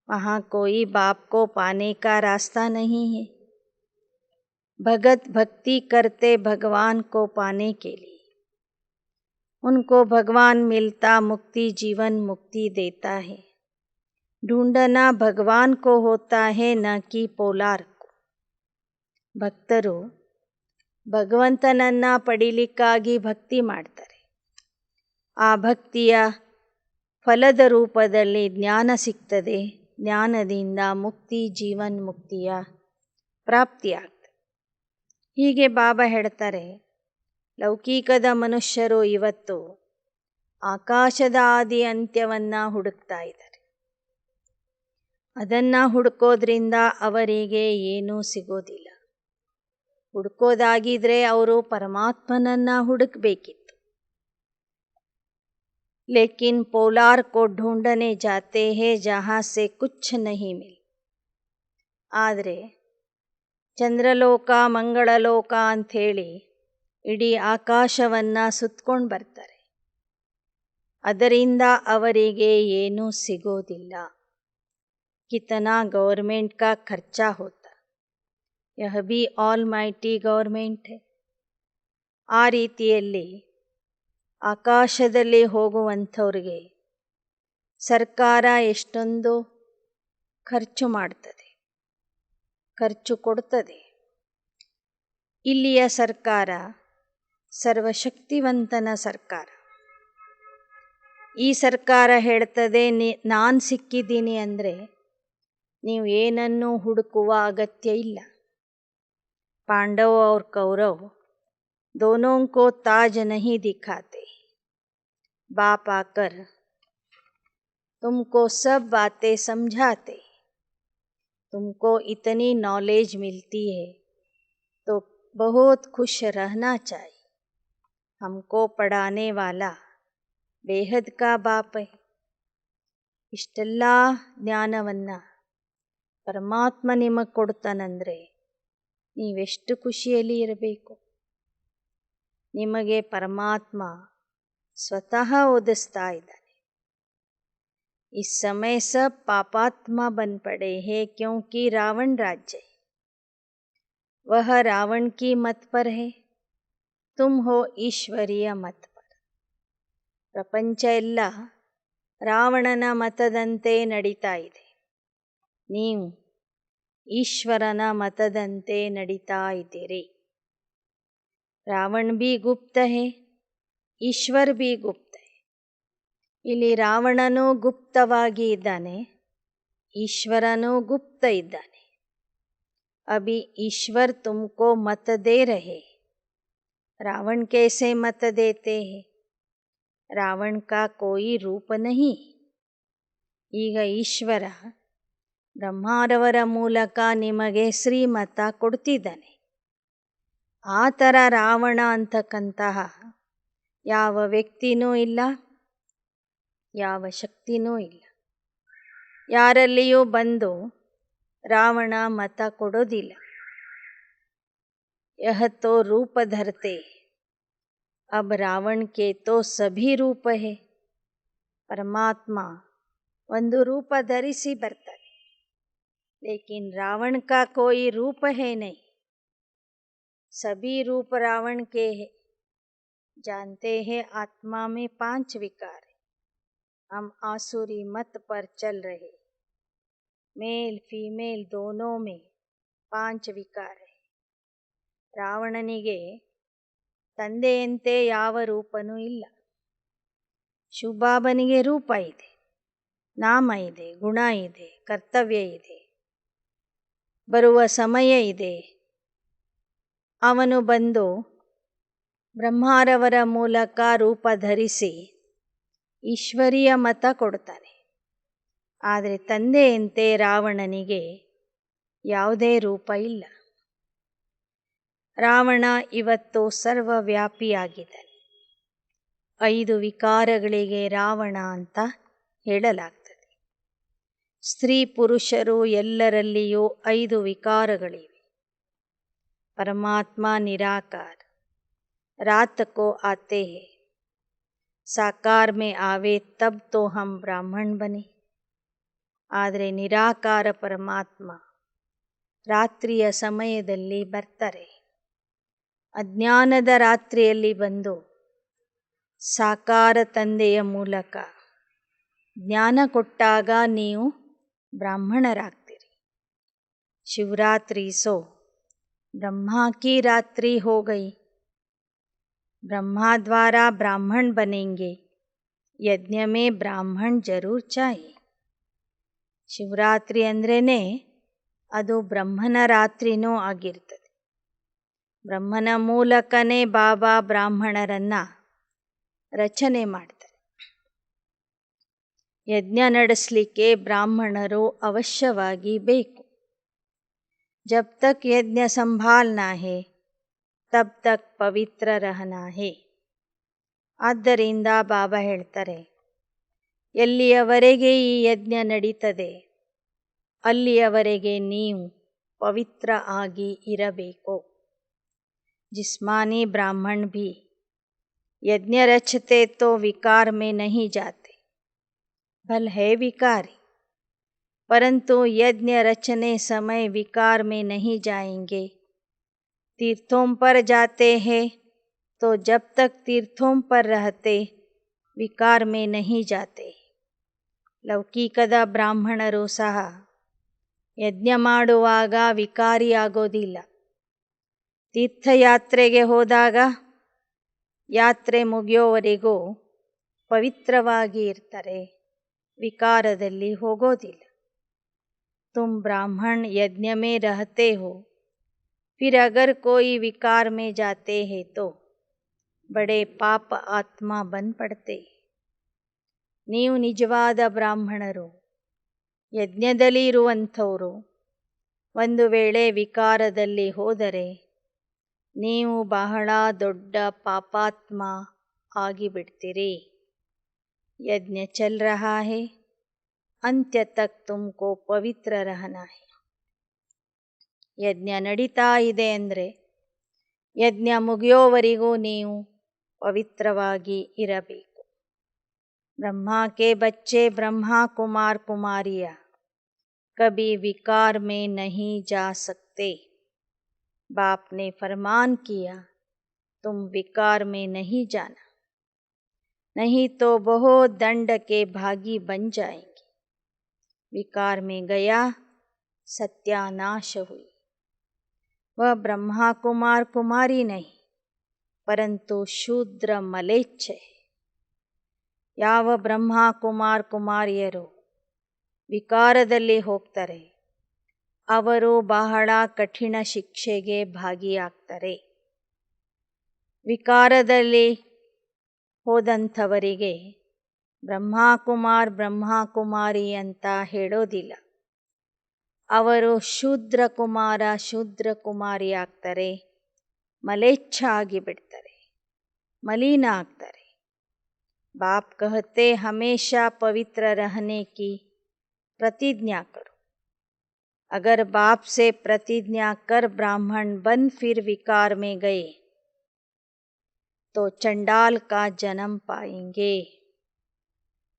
वहाँ कोई बाप को पाने का रास्ता नहीं है. भगत भक्ति करते भगवान को पाने के लिए, उनको भगवान मिलता मुक्ति जीवन मुक्ति देता है. ढूंढना भगवान को होता है, न कि पोलार को. ಭಕ್ತರು ಭಗವಂತನನ್ನು ಪಡೀಲಿಕ್ಕಾಗಿ ಭಕ್ತಿ ಮಾಡ್ತಾರೆ. ಆ ಭಕ್ತಿಯ ಫಲದ ರೂಪದಲ್ಲಿ ಜ್ಞಾನ ಸಿಗ್ತದೆ. ಜ್ಞಾನದಿಂದ ಮುಕ್ತಿ ಜೀವನ್ ಮುಕ್ತಿಯ ಪ್ರಾಪ್ತಿಯಾಗ್ತದೆ. ಹೀಗೆ ಬಾಬಾ ಹೇಳ್ತಾರೆ, ಲೌಕಿಕದ ಮನುಷ್ಯರು ಇವತ್ತು ಆಕಾಶದ ಆದಿ ಅಂತ್ಯವನ್ನು ಹುಡುಕ್ತಾ ಇದ್ದಾರೆ. ಅದನ್ನು ಹುಡುಕೋದ್ರಿಂದ ಅವರಿಗೆ ಏನೂ ಸಿಗೋದಿಲ್ಲ. ಹುಡುಕೋದಾಗಿದ್ರೆ ಅವರು ಪರಮಾತ್ಮನನ್ನು ಹುಡುಕಬೇಕಿತ್ತು. लेकिन पोलार को ढूंढने जाते हैं जहाँ से कुछ नहीं मिले. ಆದರೆ ಚಂದ್ರಲೋಕ ಮಂಗಳಲೋಕ ಅಂಥೇಳಿ ಇಡೀ ಆಕಾಶವನ್ನು ಸುತ್ಕೊಂಡು ಬರ್ತಾರೆ. ಅದರಿಂದ ಅವರಿಗೆ ಏನೂ ಸಿಗೋದಿಲ್ಲ. ಕಿತನಾ ಗೌರ್ಮೆಂಟ್ ಕಾ ಖರ್ಚಾ ಹೋತಾ, ಯಹ ಭಿ ಆಲ್ ಮೈಟಿ ಗೌರ್ಮೆಂಟ್ ಹೈ. ಆ ರೀತಿಯಲ್ಲಿ ಆಕಾಶದಲ್ಲಿ ಹೋಗುವಂಥವ್ರಿಗೆ ಸರ್ಕಾರ ಎಷ್ಟೊಂದು ಖರ್ಚು ಮಾಡ್ತದೆ, ಖರ್ಚು ಕೊಡ್ತದೆ. ಇಲ್ಲಿಯ ಸರ್ಕಾರ ಸರ್ವಶಕ್ತಿವಂತನ ಸರ್ಕಾರ. ಈ ಸರ್ಕಾರ ಹೇಳ್ತದೆ, ನಾನು ಸಿಕ್ಕಿದ್ದೀನಿ ಅಂದರೆ ನೀವು ಏನನ್ನೂ ಹುಡುಕುವ ಅಗತ್ಯ ಇಲ್ಲ. ಪಾಂಡವ और कौरव दोनों को ताज नहीं दिखाते. बाप आकर तुमको सब बातें समझाते. तुमको इतनी नॉलेज मिलती है तो बहुत खुश रहना चाहिए। हमको पढ़ाने वाला ಬೇಹದ್ का बाप है। ಇಷ್ಟೆಲ್ಲ ಜ್ಞಾನವನ್ನು ಪರಮಾತ್ಮ ನಿಮಗೆ ಕೊಡ್ತಾನಂದರೆ ನೀವೆಷ್ಟು ಖುಷಿಯಲ್ಲಿ ಇರಬೇಕು. ನಿಮಗೆ ಪರಮಾತ್ಮ ಸ್ವತಃ ಓದಿಸ್ತಾ ಇದ್ದಾನೆ. इस समय सब पापात्मा बन पड़े हैं क्योंकि रावण राज्य है। वह रावण की मत पर है, तुम हो ईश्वरीय मत पर. ಪ್ರಪಂಚ ಎಲ್ಲ ರಾವಣನ ಮತದಂತೆ ನಡೀತಾ ಇದೆ. ನೀವು ಈಶ್ವರನ ಮತದಂತೆ ನಡೀತಾ ಇದ್ದೀರಿ. ರಾವಣ भी गुप्त है, ಈಶ್ವರ भी गुप्त है. ಇಲ್ಲಿ ರಾವಣನೂ ಗುಪ್ತವಾಗಿ ಇದ್ದಾನೆ, ಈಶ್ವರನೂ ಗುಪ್ತ ಇದ್ದಾನೆ. अभी ईश्वर तुमको मत दे रहे. रावण कैसे मत देते हैं? रावण का कोई रूप नहीं. ಈಗ ಈಶ್ವರ ಬ್ರಹ್ಮಾರವರ ಮೂಲಕ ನಿಮಗೆ ಶ್ರೀಮತ ಕೊಡ್ತಿದ್ದಾನೆ. ಆ ಥರ ರಾವಣ ಅಂತಕ್ಕಂತಹ ಯಾವ ವ್ಯಕ್ತಿನೂ ಇಲ್ಲ, ಯಾವ ಶಕ್ತಿನೂ ಇಲ್ಲ. ಯಾರಲ್ಲಿಯೂ ಬಂದು ರಾವಣ ಮತ ಕೊಡೋದಿಲ್ಲ. यह तो रूप धरते, अब रावण के तो सभी रूप है. ಪರಮಾತ್ಮ ಒಂದು ರೂಪ ಧರಿಸಿ ಬರ್ತಾರೆ, लेकिन रावण का कोई रूप है नहीं. सभी रूप रावण के हैं. जानते हैं आत्मा में 5 विकार है. हम आसुरी मत पर चल रहे. मेल फीमेल दोनों में 5 विकार है. ರಾವಣನಿಗೆ ತಂದೆಯಂತೆ ಯಾವ ರೂಪನೂ ಇಲ್ಲ. ಶಿವಬಾಬನಿಗೆ ರೂಪ ಇದೆ, ನಾಮ ಇದೆ, ಗುಣ ಇದೆ, ಕರ್ತವ್ಯ ಇದೆ, ಬರುವ ಸಮಯ ಇದೆ. ಅವನು ಬಂದು ಬ್ರಹ್ಮಾರವರ ಮೂಲಕ ರೂಪ ಧರಿಸಿ ಈಶ್ವರೀಯ ಮತ ಕೊಡ್ತಾನೆ. ಆದರೆ ತಂದೆಯಂತೆ ರಾವಣನಿಗೆ ಯಾವುದೇ ರೂಪ ಇಲ್ಲ. ರಾವಣ ಇವತ್ತು ಸರ್ವವ್ಯಾಪಿಯಾಗಿದ್ದಾನೆ. 5 ವಿಕಾರಗಳಿಗೆ ರಾವಣ ಅಂತ ಹೇಳಲಾಗ್ತದೆ. ಸ್ತ್ರೀ ಪುರುಷರು ಎಲ್ಲರಲ್ಲಿಯೂ 5 ವಿಕಾರಗಳಿವೆ. ಪರಮಾತ್ಮ ನಿರಾಕಾರ, रात को आते हैं, साकार में आवे तब तो हम ब्राह्मण बने. ಆದರೆ ನಿರಾಕಾರ ಪರಮಾತ್ಮ ರಾತ್ರಿಯ ಸಮಯದಲ್ಲಿ ಬರ್ತಾರೆ. ಅಜ್ಞಾನದ ರಾತ್ರಿಯಲ್ಲಿ ಬಂದು ಸಾಕಾರ ತಂದೆಯ ಮೂಲಕ ಜ್ಞಾನ ಕೊಟ್ಟಾಗ ನೀವು ಬ್ರಾಹ್ಮಣರಾಗ್ತೀರಿ. ಶಿವರಾತ್ರಿ ಸೋ ಬ್ರಹ್ಮಾ ಕಿ ರಾತ್ರಿ ಹೋ ಗई. ब्रह्मा द्वारा ब्राह्मण बनेंगे, यज्ञ में ब्राह्मण जरूर चाहिए. ಶಿವರಾತ್ರಿ ಅಂದ್ರೇ ಅದು ಬ್ರಹ್ಮನ ರಾತ್ರಿನೂ ಆಗಿರ್ತದೆ. ಬ್ರಹ್ಮನ ಮೂಲಕನೇ ಬಾಬಾ ಬ್ರಾಹ್ಮಣರನ್ನು ರಚನೆ ಮಾಡ್ತಾರೆ. ಯಜ್ಞ ನಡೆಸಲಿಕ್ಕೆ ಬ್ರಾಹ್ಮಣರು ಅವಶ್ಯವಾಗಿ ಬೇಕು. ಜಬ್ ತಕ್ ಯಜ್ಞ ಸಂಭಾಲ್ನಾ ಹೇ ತಬ್ ತಕ್ ಪವಿತ್ರ ರಹನಾ ಹೇ. ಆದ್ದರಿಂದ ಬಾಬಾ ಹೇಳ್ತಾರೆ, ಎಲ್ಲಿಯವರೆಗೆ ಈ ಯಜ್ಞ ನಡೀತದೆ ಅಲ್ಲಿಯವರೆಗೆ ನೀವು ಪವಿತ್ರ ಆಗಿ ಇರಬೇಕು. जिस्मानी ब्राह्मण भी यज्ञ रचते तो विकार में नहीं जाते, भल है विकारी, परंतु यज्ञ रचने समय विकार में नहीं जाएंगे. तीर्थों पर जाते हैं तो जब तक तीर्थों पर रहते विकार में नहीं जाते. ಲೌಕಿಕದ ಬ್ರಾಹ್ಮಣರು ಸಹ ಯಜ್ಞ ಮಾಡುವಾಗ ವಿಕಾರಿಯಾಗೋದಿಲ್ಲ. ತೀರ್ಥಯಾತ್ರೆಗೆ ಹೋದಾಗ ಯಾತ್ರೆ ಮುಗಿಯೋವರೆಗೂ ಪವಿತ್ರವಾಗಿ ಇರ್ತಾರೆ, ವಿಕಾರದಲ್ಲಿ ಹೋಗೋದಿಲ್ಲ. तुम ब्राह्मण यज्ञ में रहते हो, फिर अगर कोई विकार में जाते हैं तो बड़े पाप आत्मा बन पड़ते. ನೀವು ನಿಜವಾದ ಬ್ರಾಹ್ಮಣರು, ಯಜ್ಞದಲ್ಲಿ ಇರುವಂಥವರು. ಒಂದು ವೇಳೆ ವಿಕಾರದಲ್ಲಿ ಹೋದರೆ ನೀವು ಬಹಳ ದೊಡ್ಡ ಪಾಪಾತ್ಮ ಆಗಿಬಿಡ್ತೀರಿ. यज्ञ चल रहा है, अंत्य तक तुमको पवित्र रहना है. ಯಜ್ಞ ನಡೀತಾ ಇದೆ ಅಂದರೆ ಯಜ್ಞ ಮುಗಿಯೋವರೆಗೂ ನೀವು ಪವಿತ್ರವಾಗಿ ಇರಬೇಕು. ಬ್ರಹ್ಮ ಕೆ ಬಚ್ಚೆ ಬ್ರಹ್ಮ ಕುಮಾರ್ ಕುಮಾರಿಯ कभी विकार में नहीं जा सकते. बाप ने फरमान किया, तुम विकार में नहीं जाना, नहीं तो बहुत दंड के भागी बन जाएंगे. विकार में गया सत्यानाश हुई. वह ब्रह्मा कुमार कुमारी नहीं, परंतु शूद्र मलेच्छ है. ಯಾವ ಬ್ರಹ್ಮ ಕುಮಾರ್ ಕುಮಾರಿಯರು ವಿಕಾರದಲ್ಲಿ ಹೋಗ್ತಾರೆ ಅವರು ಬಹಳ ಕಠಿಣ ಶಿಕ್ಷೆಗೆ ಭಾಗಿಯಾಗ್ತಾರೆ. ವಿಕಾರದಲ್ಲಿ ಹೋದಂಥವರಿಗೆ ಬ್ರಹ್ಮಕುಮಾರ್ ಬ್ರಹ್ಮಕುಮಾರಿ ಅಂತ ಹೇಳೋದಿಲ್ಲ. ಅವರು ಶೂದ್ರ ಕುಮಾರ ಶೂದ್ರ ಕುಮಾರಿ ಆಗ್ತಾರೆ, ಮಲೇಚ್ಛ ಆಗಿಬಿಡ್ತಾರೆ, ಮಲಿನ ಆಗ್ತಾರೆ. बाप कहते हमेशा पवित्र रहने की प्रतिज्ञा करो. अगर बाप से प्रतिज्ञा कर ब्राह्मण बन फिर विकार में गए तो चंडाल का जन्म पाएंगे.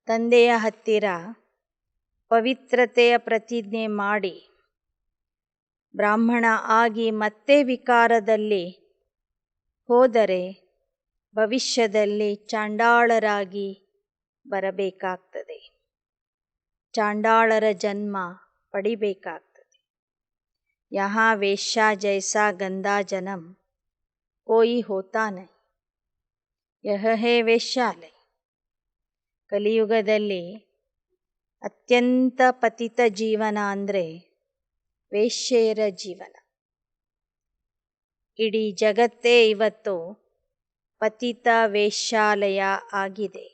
ತಂದೆಯ ಹತ್ತಿರ ಪವಿತ್ರತೆಯ ಪ್ರತಿಜ್ಞೆ ಮಾಡಿ ಬ್ರಾಹ್ಮಣ ಆಗಿ ಮತ್ತೆ ವಿಕಾರದಲ್ಲಿ ಹೋದರೆ ಭವಿಷ್ಯದಲ್ಲಿ ಚಾಂಡಾಳರಾಗಿ ಬರಬೇಕಾಗ್ತದೆ, ಚಾಂಡಾಳರ ಜನ್ಮ ಪಡಿಬೇಕಾಗ್ತದೆ. यहाँ वेश्या जैसा गंदा जन्म कोई होता नहीं. यह है वेश्यालय. ಕಲಿಯುಗದಲ್ಲಿ ಅತ್ಯಂತ ಪತಿತ ಜೀವನ ಅಂದರೆ ವೇಶ್ಯೆಯರ ಜೀವನ. ಇಡೀ ಜಗತ್ತೇ ಇವತ್ತು पतित वेश्यालय आಗಿದೆ.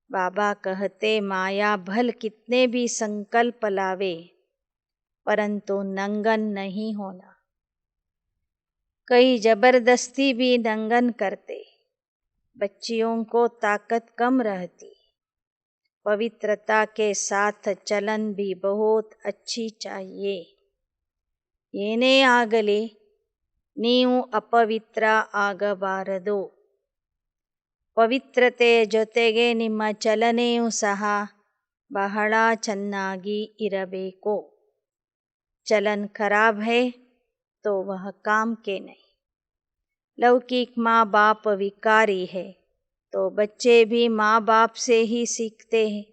बाबा कहते माया भल कितने भी संकल्प लावे परंतु नंगन नहीं होना. कई जबरदस्ती भी नंगन करते, बच्चियों को ताकत कम रहती. पवित्रता के साथ चलन भी बहुत अच्छी चाहिए. ಏನೇ ಆಗಲಿ ನೀವು ಅಪವಿತ್ರ ಆಗಬಾರದು. ಪವಿತ್ರತೆಯ ಜೊತೆಗೆ ನಿಮ್ಮ ಚಲನೆಯೂ ಸಹ ಬಹಳ ಚೆನ್ನಾಗಿ ಇರಬೇಕು. ಚಲನ್ ಖರಾಬ್ ಹೈ तो वह काम के नहीं. लौकिक माँ बाप विकारी है तो बच्चे भी माँ बाप से ही सीखते हैं.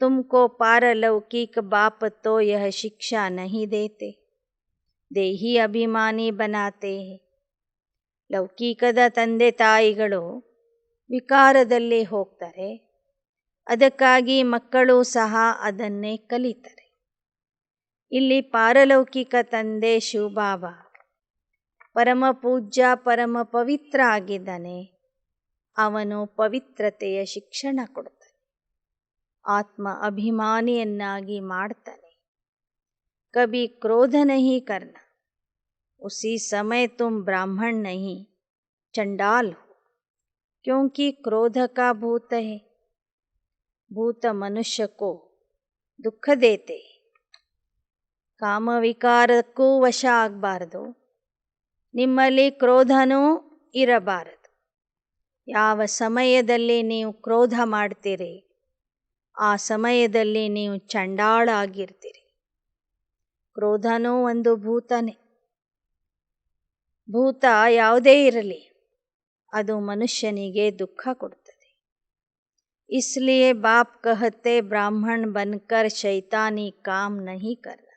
तुमको पारलौकिक बाप तो यह शिक्षा नहीं देते, ದೇಹಿ ಅಭಿಮಾನಿ ಬನಾತೆ. ಲೌಕಿಕದ ತಂದೆ ತಾಯಿಗಳು ವಿಕಾರದಲ್ಲಿ ಹೋಗ್ತಾರೆ, ಅದಕ್ಕಾಗಿ ಮಕ್ಕಳು ಸಹ ಅದನ್ನೇ ಕಲಿತಾರೆ. ಇಲ್ಲಿ ಪಾರಲೌಕಿಕ ತಂದೆ ಶಿವಬಾಬಾ ಪರಮ ಪೂಜ್ಯ ಪರಮ ಪವಿತ್ರ ಆಗಿದ್ದಾನೆ. ಅವನು ಪವಿತ್ರತೆಯ ಶಿಕ್ಷಣ ಕೊಡ್ತಾನೆ, ಆತ್ಮ ಅಭಿಮಾನಿಯನ್ನಾಗಿ ಮಾಡ್ತಾನೆ. ಕಭಿ ಕ್ರೋಧ नहीं करना, उसी समय तुम ब्राह्मण नहीं चंडाल हो, क्योंकि क्रोध का भूत है. भूत मनुष्य को दुख देते. ಕಾಮ ವಿಕಾರಕ್ಕೂ ವಶ ಆಗಬಾರದು, ನಿಮ್ಮಲ್ಲಿ ಕ್ರೋಧನೂ ಇರಬಾರದು. ಯಾವ ಸಮಯದಲ್ಲಿ ನೀವು ಕ್ರೋಧ ಮಾಡ್ತೀರಿ ಆ ಸಮಯದಲ್ಲಿ ನೀವು ಚಂಡಾಳ ಆಗಿರ್ತೀರಿ. ಕ್ರೋಧನೂ ಒಂದು ಭೂತನೇ. ಭೂತ ಯಾವುದೇ ಇರಲಿ ಅದು ಮನುಷ್ಯನಿಗೆ ದುಃಖ ಕೊಡುತ್ತದೆ. इसलिए बाप कहते ब्राह्मण बनकर शैतानी काम नहीं करना.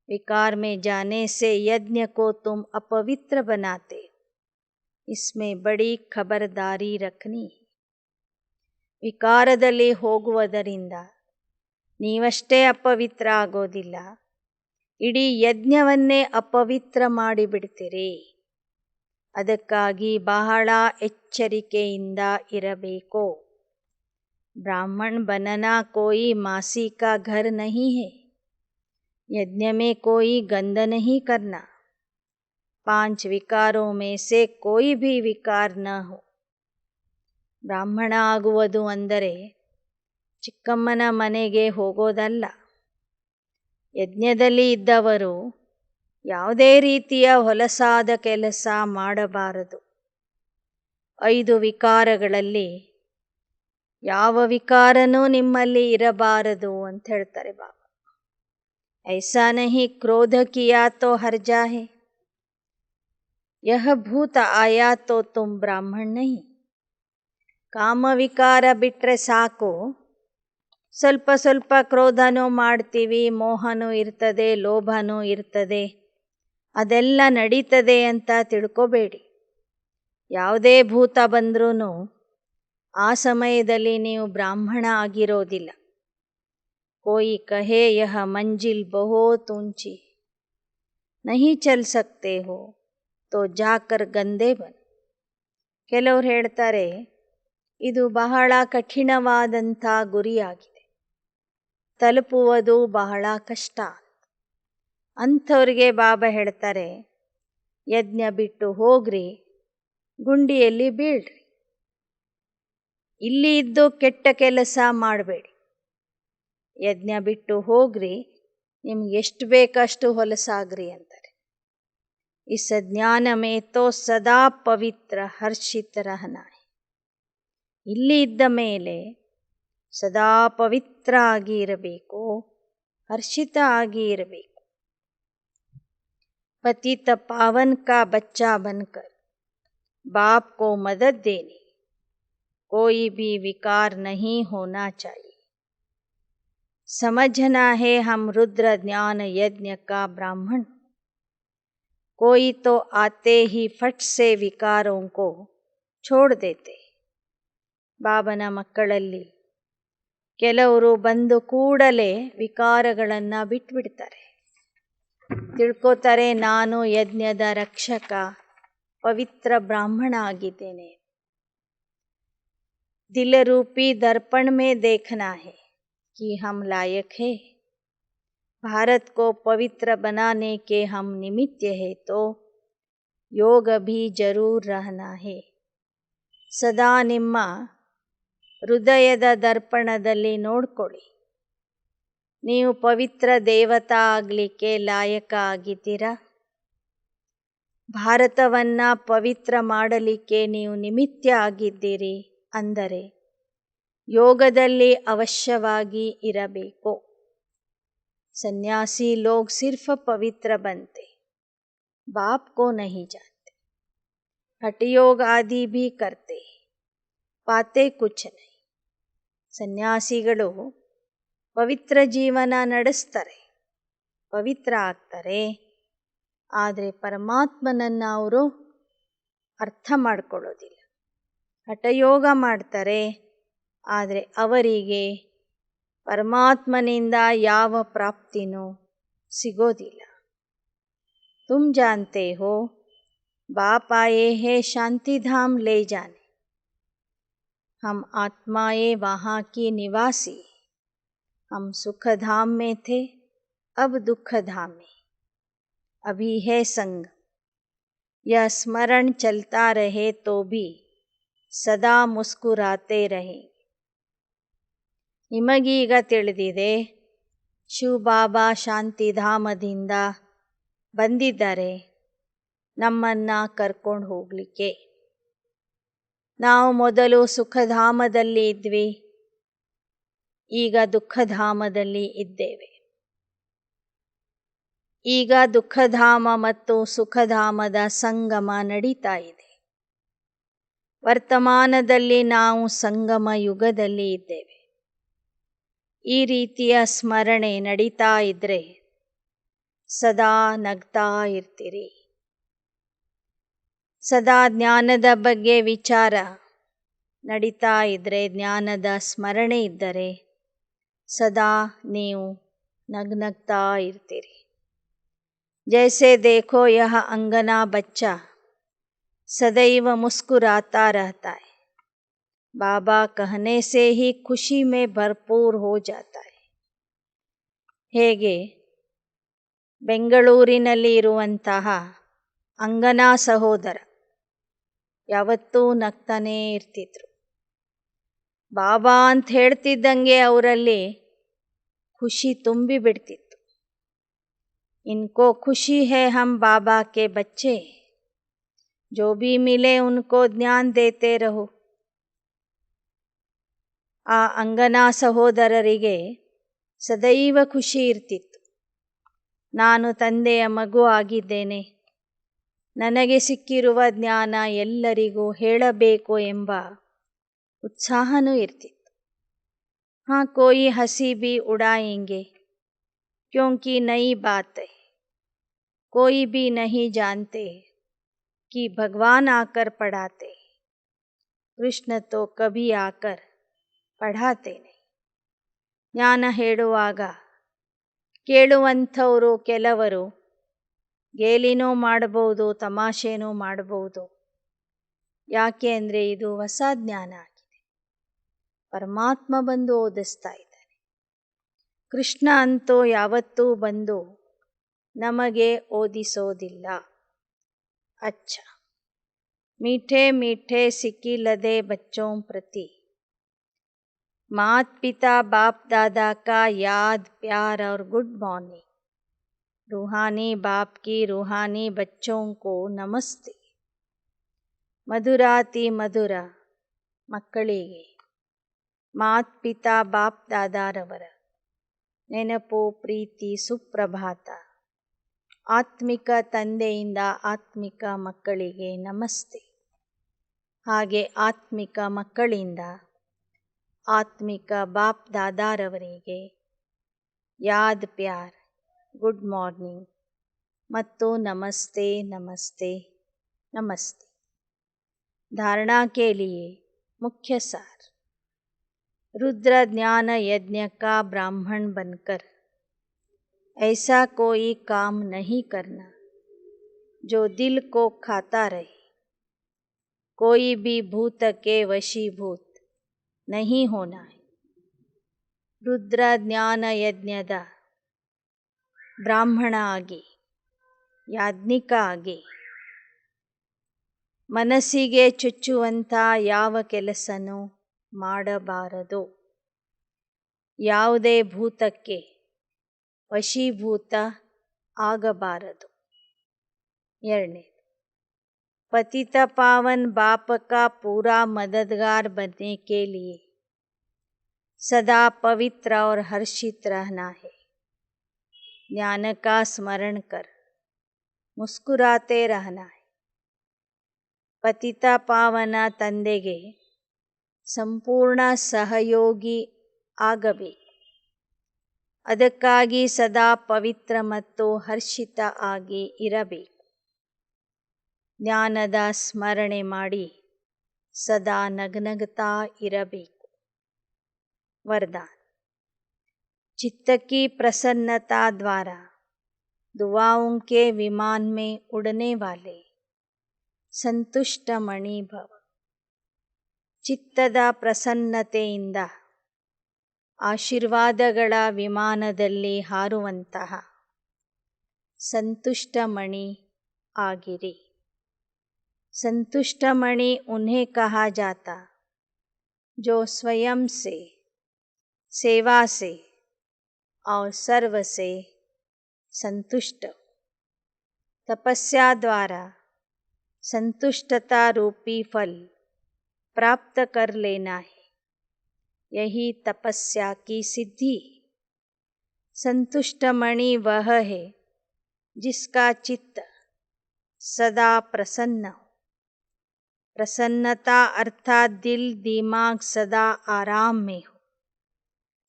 विकार में जाने से यज्ञ को तुम अपवित्र बनाते, इसमें बड़ी खबरदारी रखनी है. ವಿಕಾರದಲ್ಲಿ ಹೋಗುವುದರಿಂದ ನೀವಷ್ಟೇ ಅಪವಿತ್ರ ಆಗೋದಿಲ್ಲ, ಇಡೀ ಯಜ್ಞವನ್ನೇ ಅಪವಿತ್ರ ಮಾಡಿಬಿಡ್ತೀರಿ. ಅದಕ್ಕಾಗಿ ಬಹಳ ಎಚ್ಚರಿಕೆಯಿಂದ ಇರಬೇಕು. ಬ್ರಾಹ್ಮಣ बनना कोई मासी का घर नहीं है. यज्ञ में कोई गंद नहीं करना. पांच विकारों में से कोई भी विकार न हो. ಬ್ರಾಹ್ಮಣ ಆಗುವುದು ಅಂದರೆ ಚಿಕ್ಕಮ್ಮನ ಮನೆಗೆ ಹೋಗೋದಲ್ಲ. ಯಜ್ಞದಲ್ಲಿ ಇದ್ದವರು ಯಾವುದೇ ರೀತಿಯ ಹೊಲಸಾದ ಕೆಲಸ ಮಾಡಬಾರದು. 5 ವಿಕಾರಗಳಲ್ಲಿ ಯಾವ ವಿಕಾರನೂ ನಿಮ್ಮಲ್ಲಿ ಇರಬಾರದು ಅಂತ ಹೇಳ್ತಾರೆ ಬಾಬಾ. ಐಸಾ ನಹಿ ಕ್ರೋಧ ಕಿಯಾ ತೋ ಹರ್ ಜಾಹೆ, ಯಹ ಭೂತ ಆಯಾ ತೋ ತುಮ್ ಬ್ರಾಹ್ಮಣ ನಹಿ. ಕಾಮ ವಿಕಾರ ಬಿಟ್ಟರೆ ಸಾಕು. ಸ್ವಲ್ಪ ಸ್ವಲ್ಪ ಕ್ರೋಧನೂ ಮಾಡ್ತೀವಿ, ಮೋಹನೂ ಇರ್ತದೆ, ಲೋಭನೂ ಇರ್ತದೆ, ಅದೆಲ್ಲ ನಡೀತದೆ ಅಂತ ತಿಳ್ಕೋಬೇಡಿ. ಯಾವುದೇ ಭೂತ ಬಂದ್ರೂ ಆ ಸಮಯದಲ್ಲಿ ನೀವು ಬ್ರಾಹ್ಮಣ ಆಗಿರೋದಿಲ್ಲ. ಕೋಯಿ ಕಹೆ ಯಹ ಮಂಜಿಲ್ ಬಹುತ್ ಊಂಚಿ, ನಹಿ ಚಲ್ ಸಕ್ತೆ ಹೋ ತೋ ಜಾಕರ್ ಗಂದೆ ಬನ್. ಕೆಲವ್ರು ಹೇಳ್ತಾರೆ ಇದು ಬಹಳ ಕಠಿಣವಾದಂಥ ಗುರಿಯಾಗಿದೆ, ತಲುಪುವುದು ಬಹಳ ಕಷ್ಟ. ಅಂಥವ್ರಿಗೆ ಬಾಬಾ ಹೇಳ್ತಾರೆ ಯಜ್ಞ ಬಿಟ್ಟು ಹೋಗ್ರಿ, ಗುಂಡಿಯಲ್ಲಿ ಬೀಳ್ರಿ. ಇಲ್ಲಿ ಇದ್ದು ಕೆಟ್ಟ ಕೆಲಸ ಮಾಡಬೇಡಿ. ಯಜ್ಞ ಬಿಟ್ಟು ಹೋಗ್ರಿ, ನಿಮ್ಗೆ ಎಷ್ಟು ಬೇಕಷ್ಟು ಹೊಲಸಾಗ್ರಿ ಅಂತಾರೆ. ಇಸ್ ಜ್ಞಾನ ಮೇ ತೋ ಸದಾ ಪವಿತ್ರ ಹರ್ಷಿತ ರಹನಾ ಹೈ. ಇಲ್ಲಿ ಇದ್ದ ಮೇಲೆ ಸದಾ ಪವಿತ್ರ ಆಗಿ ಇರಬೇಕು, ಹರ್ಷಿತ ಆಗಿ ಇರಬೇಕು. ಪತಿತ ಪಾವನ್ ಕಾ ಬಚ್ಚಾ ಬನ್ಕರ್ ಬಾಪ್ ಕೋ ಮದದ್ ದೇನಿ, ಕೋಯಿ ಭಿ ವಿಕಾರ ನಹಿ ಹೋನಾ ಚಾಹಿಯೆ. समझना है हम रुद्र ज्ञान यज्ञ का ब्राह्मण, कोई तो आते ही फट से विकारों को छोड़ देते. ಬಾಬನ ಮಕ್ಕಳಲ್ಲಿ ಕೆಲವರು ಬಂದು ಕೂಡಲೇ ವಿಕಾರಗಳನ್ನು ಬಿಟ್ಬಿಡ್ತಾರೆ. ತಿಳ್ಕೋತಾರೆ ನಾನು ಯಜ್ಞದ ರಕ್ಷಕ, ಪವಿತ್ರ ಬ್ರಾಹ್ಮಣ ಆಗಿದ್ದೇನೆ. ದಿಲ ರೂಪಿ ದರ್ಪಣ ಮೇ ದೇಖನಾ ಹೈ कि हम लायक है, भारत को पवित्र बनाने के हम निमित्त है, तो योग भी जरूर रहना है. ಸದಾ ನಿಮ್ಮ ಹೃದಯದ ದರ್ಪಣದಲ್ಲಿ ನೋಡ್ಕೊಳ್ಳಿ, ನೀವು ಪವಿತ್ರ ದೇವತಾ ಆಗಲಿಕ್ಕೆ ಲಾಯಕ ಆಗಿದ್ದೀರಾ. ಭಾರತವನ್ನು ಪವಿತ್ರ ಮಾಡಲಿಕ್ಕೆ ನೀವು ನಿಮಿತ್ತ ಆಗಿದ್ದೀರಿ ಅಂದರೆ ಯೋಗದಲ್ಲಿ ಅವಶ್ಯವಾಗಿ ಇರಬೇಕು. ಸನ್ಯಾಸಿ ಲೋಗ್ ಸಿರ್ಫ್ ಪವಿತ್ರ ಬಂತೆ, ಬಾಪ್ ಕೋ ನಹಿ ಜಾನ್ತೆ. ಹಠಯೋಗ ಆದಿ ಭಿ ಕರ್ತೆ, ಪಾತೆ ಕುಚ್ ನಹಿ. ಸನ್ಯಾಸಿಗಳು ಪವಿತ್ರ ಜೀವನ ನಡೆಸ್ತಾರೆ, ಪವಿತ್ರ ಆಗ್ತಾರೆ, ಆದರೆ ಪರಮಾತ್ಮನನ್ನು ಅವರು ಅರ್ಥ ಮಾಡ್ಕೊಳ್ಳೋದಿಲ್ಲ. ಹಠಯೋಗ ಮಾಡ್ತಾರೆ, ಆದರೆ ಅವರಿಗೆ ಪರಮಾತ್ಮನಿಂದ ಯಾವ ಪ್ರಾಪ್ತಿನೂ ಸಿಗೋದಿಲ್ಲ. ತುಮ್ ಜಾನ್ತೆ ಹೋ ಬಾಪ್ ಆಯೇ ಹೇ ಶಾಂತಿಧಾಮ್ ಲೇ ಜಾನೆ, हम आत्माएं वहाँ की निवासी, हम सुख धाम में थे, अब दुख धाम में, अभी है संग. यह स्मरण चलता रहे तो भी सदा मुस्कुराते रहेंगे. ನಿಮಗೀಗ ತಿಳಿದಿದೆ ಶಿವಬಾಬಾ ಶಾಂತಿಧಾಮದಿಂದ ಬಂದಿದ್ದಾರೆ ನಮ್ಮನ್ನು ಕರ್ಕೊಂಡು ಹೋಗಲಿಕ್ಕೆ. ನಾವು ಮೊದಲು ಸುಖಧಾಮದಲ್ಲಿ ಇದ್ವಿ, ಈಗ ದುಃಖಧಾಮದಲ್ಲಿ ಇದ್ದೇವೆ. ಈಗ ದುಃಖಧಾಮ ಮತ್ತು ಸುಖಧಾಮದ ಸಂಗಮ ನಡೀತಾ ಇದೆ. ವರ್ತಮಾನದಲ್ಲಿ ನಾವು ಸಂಗಮ ಯುಗದಲ್ಲಿ ಇದ್ದೇವೆ. ಈ ರೀತಿಯ ಸ್ಮರಣೆ ನಡೀತಾ ಇದ್ದರೆ ಸದಾ ನಗ್ತಾ ಇರ್ತೀರಿ. ಸದಾ ಜ್ಞಾನದ ಬಗ್ಗೆ ವಿಚಾರ ನಡೀತಾ ಇದ್ದರೆ, ಜ್ಞಾನದ ಸ್ಮರಣೆ ಇದ್ದರೆ ಸದಾ ನೀವು ನಗ್ನಗ್ತಾ ಇರ್ತೀರಿ. जैसे देखो यह अंगना बच्चा सदैव मुस्कुराता रहता है, बाबा कहने से ही खुशी में भरपूर हो जाता है. ಹೇಗೆ ಬೆಂಗಳೂರಿನಲ್ಲಿ ಇರುವಂತಹ ಅಂಗನಾ ಸಹೋದರ ಯಾವತ್ತೂ ನಗ್ತಾನೇ ಇರ್ತಿದ್ರು. ಬಾಬಾ ಅಂತ ಹೇಳ್ತಿದ್ದಂಗೆ ಅವರಲ್ಲಿ ಖುಷಿ ತುಂಬಿ ಬಿಡ್ತಿತ್ತು. ಇನ್ಕೋ ಖುಷಿ ಹೇ ಹಮ್ ಬಾಬಾ ಕೆ ಬಚ್ಚೆ, ಜೋ ಭಿ ಮಿಲೆ ಉನ್ಕೋ ಜ್ಞಾನ್ ದೇತೆ ರಹೋ. ಆ ಅಂಗನಾ ಸಹೋದರರಿಗೆ ಸದೈವ ಖುಷಿ ಇರ್ತಿತ್ತು. ನಾನು ತಂದೆಯ ಮಗು ಆಗಿದ್ದೇನೆ, ನನಗೆ ಸಿಕ್ಕಿರುವ ಜ್ಞಾನ ಎಲ್ಲರಿಗೂ ಹೇಳಬೇಕು ಎಂಬ ಉತ್ಸಾಹನೂ ಇರ್ತಿತ್ತು. ಹಾಂ, ಕೋಯಿ ಹಸಿ ಭಿ ಉಡಾಯೆಂಗೆ ಕ್ಯೋಂಕಿ ನಯಿ ಬಾತ್ ಹೈ, ಕೋಯಿ ಭಿ ನಹಿ ಜಾನ್ತೆ कि भगवान आकर पढ़ाते, कृष्ण तो कभी आकर पढ़ाते नहीं. ಜ್ಞಾನ ಹೇಳುವಾಗ ಕೇಳುವಂಥವರು ಕೆಲವರು ಗೇಲಿನೂ ಮಾಡಬಹುದು, ತಮಾಷೆನೂ ಮಾಡಬಹುದು. ಯಾಕೆ ಅಂದರೆ ಇದು ಹೊಸ ಜ್ಞಾನ ಆಗಿದೆ. ಪರಮಾತ್ಮ ಬಂದು ಓದಿಸ್ತಾ ಇದ್ದಾನೆ. ಕೃಷ್ಣ ಅಂತೂ ಯಾವತ್ತೂ ಬಂದು ನಮಗೆ ಓದಿಸೋದಿಲ್ಲ. अच्छा, मीठे मीठे सिकिलदे बच्चों प्रति मात पिता बाप दादा का याद प्यार और गुड मॉर्निंग. रूहानी बाप की रूहानी बच्चों को नमस्ते. ಮಧುರಾತಿ ಮಧುರ ಮಕ್ಕಳಿಗೆ ಮಾತ್ ಪಿತಾ ಬಾಪ್ ದಾದಾರವರ ನೆನಪು, ಪ್ರೀತಿ, ಸುಪ್ರಭಾತ. ಆತ್ಮಿಕ ತಂದೆಯಿಂದ ಆತ್ಮಿಕ ಮಕ್ಕಳಿಗೆ ನಮಸ್ತೆ. ಹಾಗೆ ಆತ್ಮಿಕ ಮಕ್ಕಳಿಂದ ಆತ್ಮಿಕ ಬಾಪ್ ದಾದಾರವರಿಗೆ ಯಾದ್ ಪ್ಯಾರ್, ಗುಡ್ ಮಾರ್ನಿಂಗ್ ಮತ್ತು ನಮಸ್ತೆ ನಮಸ್ತೆ ನಮಸ್ತೆ. धारणा के लिए मुख्य सार. रुद्र ज्ञान यज्ञ का ब्राह्मण बनकर ऐसा कोई काम नहीं करना जो दिल को खाता रहे. कोई भी भूत के वशीभूत नहीं होना है. ರುದ್ರ ಜ್ಞಾನ ಯಜ್ಞದ ಬ್ರಾಹ್ಮಣ ಆಗಿ, ಯಾಜ್ಞಿಕ ಆಗಿ, ಮನಸ್ಸಿಗೆ ಚುಚ್ಚುವಂಥ ಯಾವ ಕೆಲಸನೂ ಮಾಡಬಾರದು. ಯಾವುದೇ ಭೂತಕ್ಕೆ ವಶೀಭೂತ ಆಗಬಾರದು. ಎರಡನೇದು, पतित पावन बाप का पूरा मददगार बनने के लिए सदा पवित्र और हर्षित रहना है. ज्ञान का स्मरण कर मुस्कुराते रहना है. ಪತಿತ ಪಾವನ ತಂದೆಗೆ ಸಂಪೂರ್ಣ ಸಹಯೋಗಿ ಆಗಬೇಕು. ಅದಕ್ಕಾಗಿ ಸದಾ ಪವಿತ್ರ ಮತ್ತು ಹರ್ಷಿತ ಆಗಿ ಇರಬೇಕು. ಜ್ಞಾನದ ಸ್ಮರಣೆ ಮಾಡಿ ಸದಾ ನಗನಗ್ತಾ ಇರಬೇಕು. वरदान. चित्त की प्रसन्नता द्वारा दुआओं के विमान में उड़ने वाले ಸಂತುಷ್ಟ ಮಣಿ ಭವ. ಚಿತ್ತದ ಪ್ರಸನ್ನತೆಯಿಂದ ಆಶೀರ್ವಾದಗಳ ವಿಮಾನದಲ್ಲಿ ಹಾರುವಂತಹ ಸಂತುಷ್ಟ ಮಣಿ ಆಗಿರಿ. ಸಂತುಷ್ಟ ಮಣಿ ಉನ್ಹೇ ಕಹಾ ಜಾತಾ जो स्वयं से, सेवा से और सर्व से संतुष्ट हो. तपस्या द्वारा संतुष्टता रूपी फल प्राप्त कर लेना है. यही तपस्या की सिद्धि. संतुष्ट मणि वह है जिसका चित्त सदा प्रसन्न हो. प्रसन्नता अर्थात दिल दिमाग सदा आराम में हो,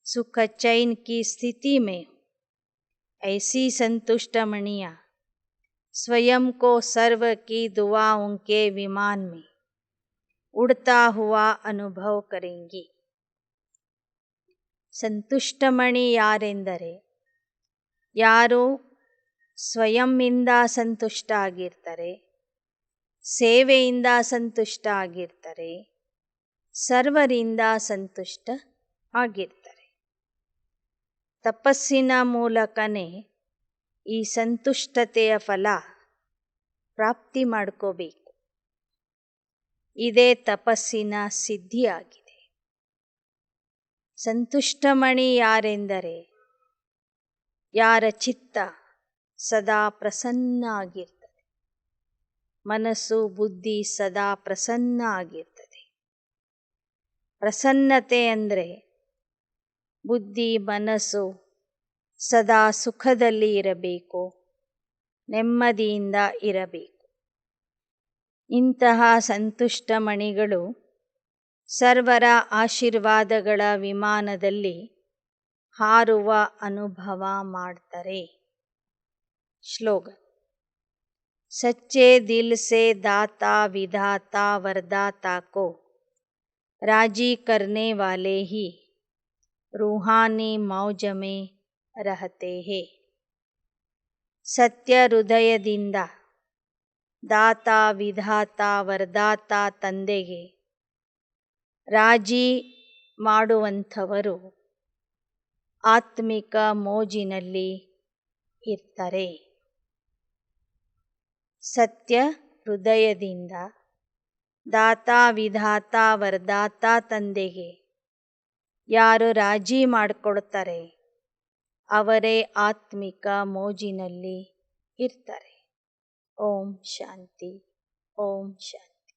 सुख चैन की स्थिति में हो. ऐसी संतुष्ट मणियाँ स्वयं को सर्व की दुआओं के विमान में उड़ता हुआ अनुभव करेंगी. ಸಂತುಷ್ಟಮಣಿ ಯಾರೆಂದರೆ ಯಾರು ಸ್ವಯಂಯಿಂದ ಸಂತುಷ್ಟ ಆಗಿರ್ತಾರೆ, ಸೇವೆಯಿಂದ ಸಂತುಷ್ಟ ಆಗಿರ್ತಾರೆ, ಸರ್ವರಿಂದ ಸಂತುಷ್ಟ ಆಗಿರ್ತಾರೆ. ತಪಸ್ಸಿನ ಮೂಲಕನೇ ಈ ಸಂತುಷ್ಟತೆಯ ಫಲ ಪ್ರಾಪ್ತಿ ಮಾಡ್ಕೋಬೇಕು. ಇದೇ ತಪಸ್ಸಿನ ಸಿದ್ಧಿಯಾಗಿದೆ. ಸಂತುಷ್ಟಮಣಿ ಯಾರೆಂದರೆ ಯಾರ ಚಿತ್ತ ಸದಾ ಪ್ರಸನ್ನ ಆಗಿರ್ತದೆ, ಮನಸ್ಸು ಬುದ್ಧಿ ಸದಾ ಪ್ರಸನ್ನ ಆಗಿರ್ತದೆ. ಪ್ರಸನ್ನತೆ ಅಂದರೆ ಬುದ್ಧಿ ಮನಸ್ಸು ಸದಾ ಸುಖದಲ್ಲಿ ಇರಬೇಕು, ನೆಮ್ಮದಿಯಿಂದ ಇರಬೇಕು. ಇಂತಹ ಸಂತುಷ್ಟ ಮಣಿಗಳು ಸರ್ವರ ಆಶೀರ್ವಾದಗಳ ವಿಮಾನದಲ್ಲಿ ಹಾರುವ ಅನುಭವ ಮಾಡ್ತಾರೆ. ಸ್ಲೋಗನ್: ಸಚ್ಚೆ ದಿಲ್ ಸೆ ದಾತಾ ವಿಧಾತಾ ವರದಾತಾ ಕೋ ರಾಜಿ ಕರ್ನೆ ವಾಲೆ ಹಿ ರೂಹಾನಿ ಮೌಜ ಮೇ ರಹತೆ ಹೇ. ಸತ್ಯ ಹೃದಯದಿಂದ ದಾತಾ ವಿಧಾತಾ ವರದಾತಾ ತಂದೆಗೆ ರಾಜಿ ಮಾಡುವಂಥವರು ಆತ್ಮಿಕ ಮೋಜಿನಲ್ಲಿ ಇರ್ತಾರೆ. ಸತ್ಯ ಹೃದಯದಿಂದ ದಾತಾ ವಿಧಾತಾ ವರದಾತಾ ತಂದೆಗೆ ಯಾರು ರಾಜಿ ಮಾಡಿಕೊಡ್ತಾರೆ ಅವರೇ ಆತ್ಮಿಕ ಮೋಜಿನಲ್ಲಿ ಇರ್ತಾರೆ. ಓಂ ಶಾಂತಿ, ಓಂ ಶಾಂತಿ.